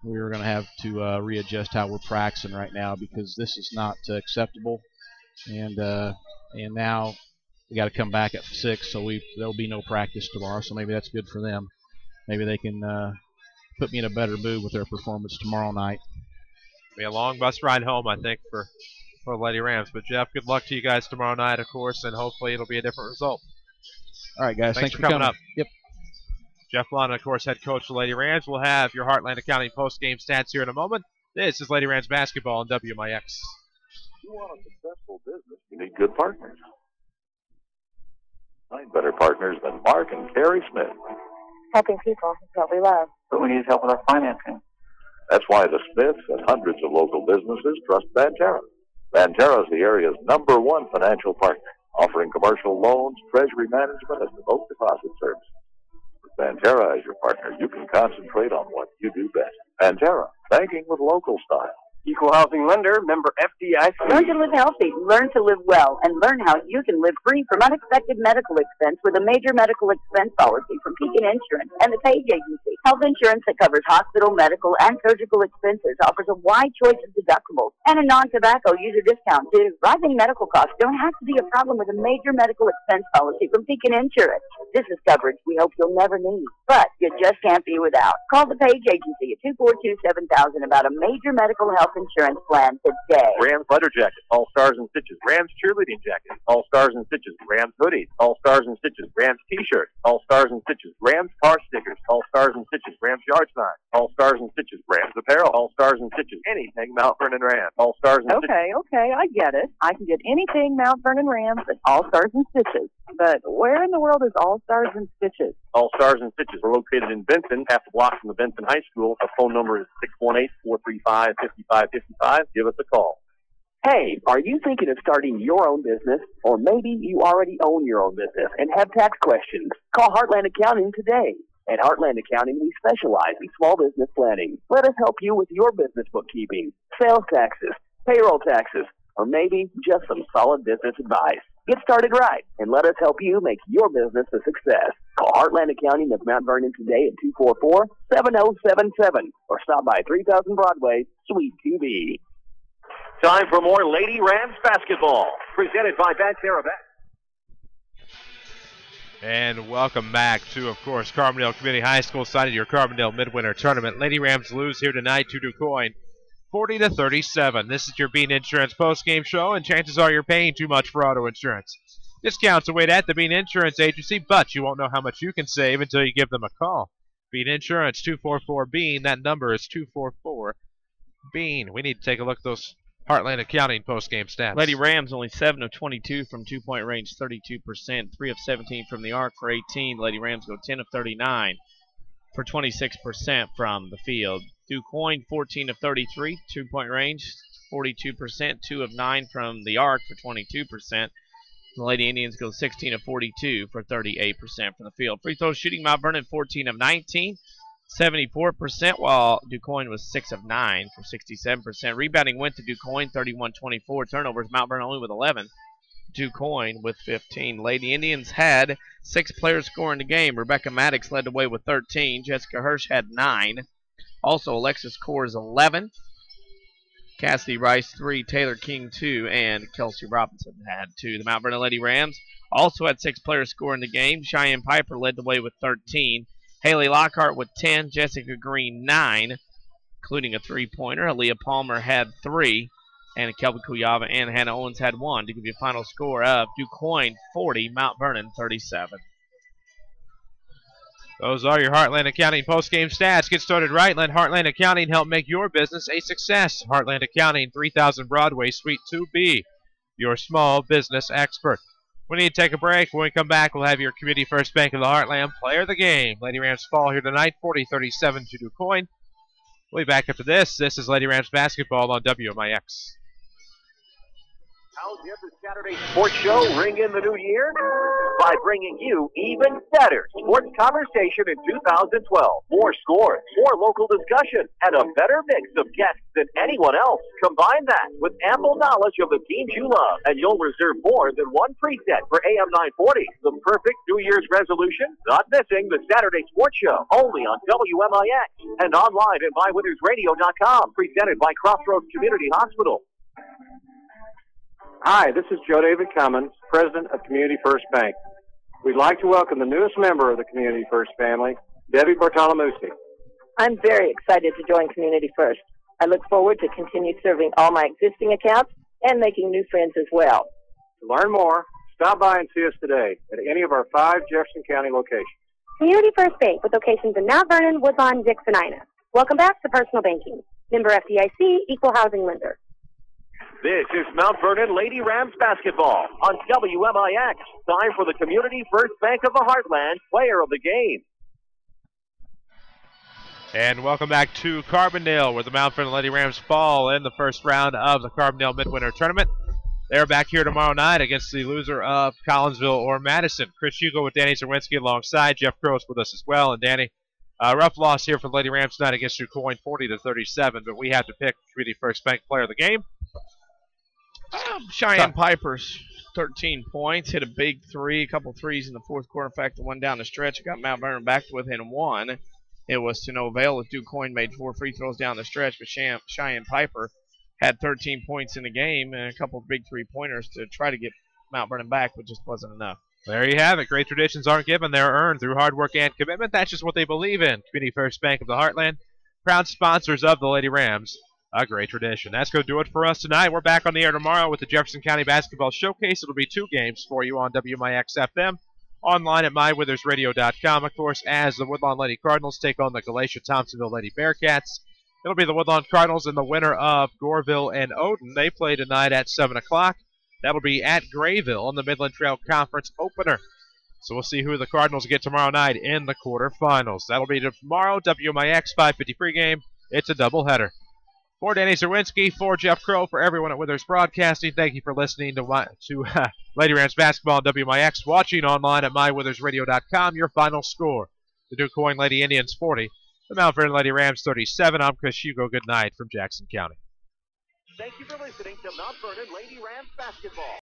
we were going to have to readjust how we're practicing right now, because this is not acceptable. And now we got to come back at 6, so there'll be no practice tomorrow. So maybe that's good for them. Maybe they can put me in a better mood with their performance tomorrow night. It'll be a long bus ride home, I think, for the Lady Rams. But Jeff, good luck to you guys tomorrow night, of course, and hopefully it'll be a different result. All right, guys. Thanks for coming up. Yep. Jeff Lonan, of course, head coach of the Lady Rams. We'll have your Heartland Accounting post-game stats here in a moment. This is Lady Rams basketball on WMIX. You want a successful business, you need good partners. Find better partners than Mark and Carrie Smith. Helping people is what we love. But we need help with our financing. That's why the Smiths and hundreds of local businesses trust Banterra. Banterra is the area's #1 financial partner, offering commercial loans, treasury management, and remote deposit services. With Banterra as your partner, you can concentrate on what you do best. Banterra, banking with local style. Equal housing lender, member FDIC. Learn to live healthy, learn to live well, and learn how you can live free from unexpected medical expense with a major medical expense policy from Pekin Insurance and the Page Agency. Health insurance that covers hospital, medical, and surgical expenses offers a wide choice of deductibles and a non-tobacco user discount too. Rising medical costs don't have to be a problem with a major medical expense policy from Pekin Insurance. This is coverage we hope you'll never need, but you just can't be without. Call the Page Agency at 242-7000 about a major medical health insurance plan today. Rams leather jackets, all stars and stitches. Rams cheerleading jackets, all stars and stitches. Rams hoodies, all stars and stitches. Rams t-shirts, all stars and stitches. Rams car stickers, all stars and stitches. Rams yard signs, all stars and stitches. Rams apparel, all stars and stitches. Anything Mount Vernon Rams, all stars and stitches. Okay, I get it. I can get anything Mount Vernon Rams at All Stars and Stitches. But where in the world is All Stars and Stitches? All Stars and Stitches. We're located in Benton, half a block from the Benton High School. The phone number is 618-435-5555. Give us a call. Hey, are you thinking of starting your own business? Or maybe you already own your own business and have tax questions? Call Heartland Accounting today. At Heartland Accounting, we specialize in small business planning. Let us help you with your business bookkeeping, sales taxes, payroll taxes, or maybe just some solid business advice. Get started right, and let us help you make your business a success. Call Heartland Accounting of Mount Vernon today at 244-7077, or stop by 3000 Broadway, Suite 2B. Time for more Lady Rams basketball, presented by Banterra. And welcome back to, of course, Carbondale Community High School side of your Carbondale Midwinter Tournament. Lady Rams lose here tonight to DuQuoin, 40-37. This is your Bean Insurance post-game show, and chances are you're paying too much for auto insurance. Discounts await at the Bean Insurance Agency, but you won't know how much you can save until you give them a call. Bean Insurance, 244-BEAN. That number is 244-BEAN. We need to take a look at those Heartland Accounting post-game stats. Lady Rams only 7 of 22 from two-point range, 32%. 3 of 17 from the arc for 18. Lady Rams go 10 of 39 for 26% from the field. DuQuoin 14 of 33, two-point range, 42%. 2 of 9 from the arc for 22%. The Lady Indians go 16 of 42 for 38% from the field. Free throw shooting, Mount Vernon 14 of 19. 74%, while DuQuoin was 6 of 9 for 67%. Rebounding went to DuQuoin, 31-24. Turnovers, Mount Vernon only with 11. DuQuoin with 15. Lady Indians had 6 players scoring the game. Rebecca Maddox led the way with 13. Jessica Hirsch had 9. Also, Alexis Kors 11. Cassidy Rice 3. Taylor King 2. And Kelsey Robinson had 2. The Mount Vernon Lady Rams also had 6 players scoring the game. Cheyenne Piper led the way with 13. Haley Lockhart with 10. Jessica Green 9, including a 3-pointer. Aaliyah Palmer had 3. And Kelby Kuyava and Hannah Owens had 1 to give you a final score of DuQuoin 40, Mount Vernon 37. Those are your Heartland Accounting post-game stats. Get started right. Let Heartland Accounting help make your business a success. Heartland Accounting, 3000 Broadway, Suite 2B. Your small business expert. We need to take a break. When we come back, we'll have your Community First Bank of the Heartland player of the game. Lady Rams fall here tonight, 40-37 to DuQuoin. We'll be back after this. This is Lady Rams basketball on WMIX. How's every Saturday sports show ring in the new year? By bringing you even better sports conversation in 2012. More scores, more local discussion, and a better mix of guests than anyone else. Combine that with ample knowledge of the teams you love, and you'll reserve more than one preset for AM 940. The perfect New Year's resolution? Not missing the Saturday sports show, only on WMIX and online at MyWinnersRadio.com. Presented by Crossroads Community Hospital. Hi, this is Joe David Cummins, President of Community First Bank. We'd like to welcome the newest member of the Community First family, Debbie Bartolomucci. I'm very excited to join Community First. I look forward to continue serving all my existing accounts and making new friends as well. To learn more, stop by and see us today at any of our 5 Jefferson County locations. Community First Bank with locations in Mount Vernon, Woodlawn, Dixon, Ina. Welcome back to Personal Banking. Member FDIC, Equal Housing Lender. This is Mount Vernon Lady Rams basketball on WMIX. Time for the Community First Bank of the Heartland player of the game. And welcome back to Carbondale, where the Mount Vernon Lady Rams fall in the first round of the Carbondale Midwinter Tournament. They're back here tomorrow night against the loser of Collinsville or Madison. Chris Hugo with Danny Czerwinski alongside. Jeff Crow's with us as well. And Danny, rough loss here for the Lady Rams tonight against DuQuoin, 40-37. But we have to pick Community First Bank player of the game. Cheyenne Piper's 13 points, hit a big 3, a couple threes in the fourth quarter. In fact, the one down the stretch got Mount Vernon back to within 1. It was to no avail as DuQuoin made 4 free throws down the stretch, but Cheyenne Piper had 13 points in the game and a couple of big 3-pointers to try to get Mount Vernon back, but just wasn't enough. There you have it. Great traditions aren't given, they're earned through hard work and commitment. That's just what they believe in. Community First Bank of the Heartland, proud sponsors of the Lady Rams. A great tradition. That's going to do it for us tonight. We're back on the air tomorrow with the Jefferson County Basketball Showcase. It'll be 2 games for you on WMIX FM, online at MyWinnersRadio.com. Of course, as the Woodlawn Lady Cardinals take on the Galatia Thompsonville Lady Bearcats. It'll be the Woodlawn Cardinals and the winner of Goreville and Odin. They play tonight at 7 o'clock. That'll be at Grayville on the Midland Trail Conference opener. So we'll see who the Cardinals get tomorrow night in the quarterfinals. That'll be tomorrow, WMIX 5:50 pregame. It's a doubleheader. For Danny Czerwinski, for Jeff Crow, for everyone at Withers Broadcasting, thank you for listening to Lady Rams basketball on WMIX, watching online at MyWinnersRadio.com. Your final score, the DuQuoin Lady Indians 40, the Mount Vernon Lady Rams 37. I'm Chris Hugo. Good night from Jackson County. Thank you for listening to Mount Vernon Lady Rams basketball.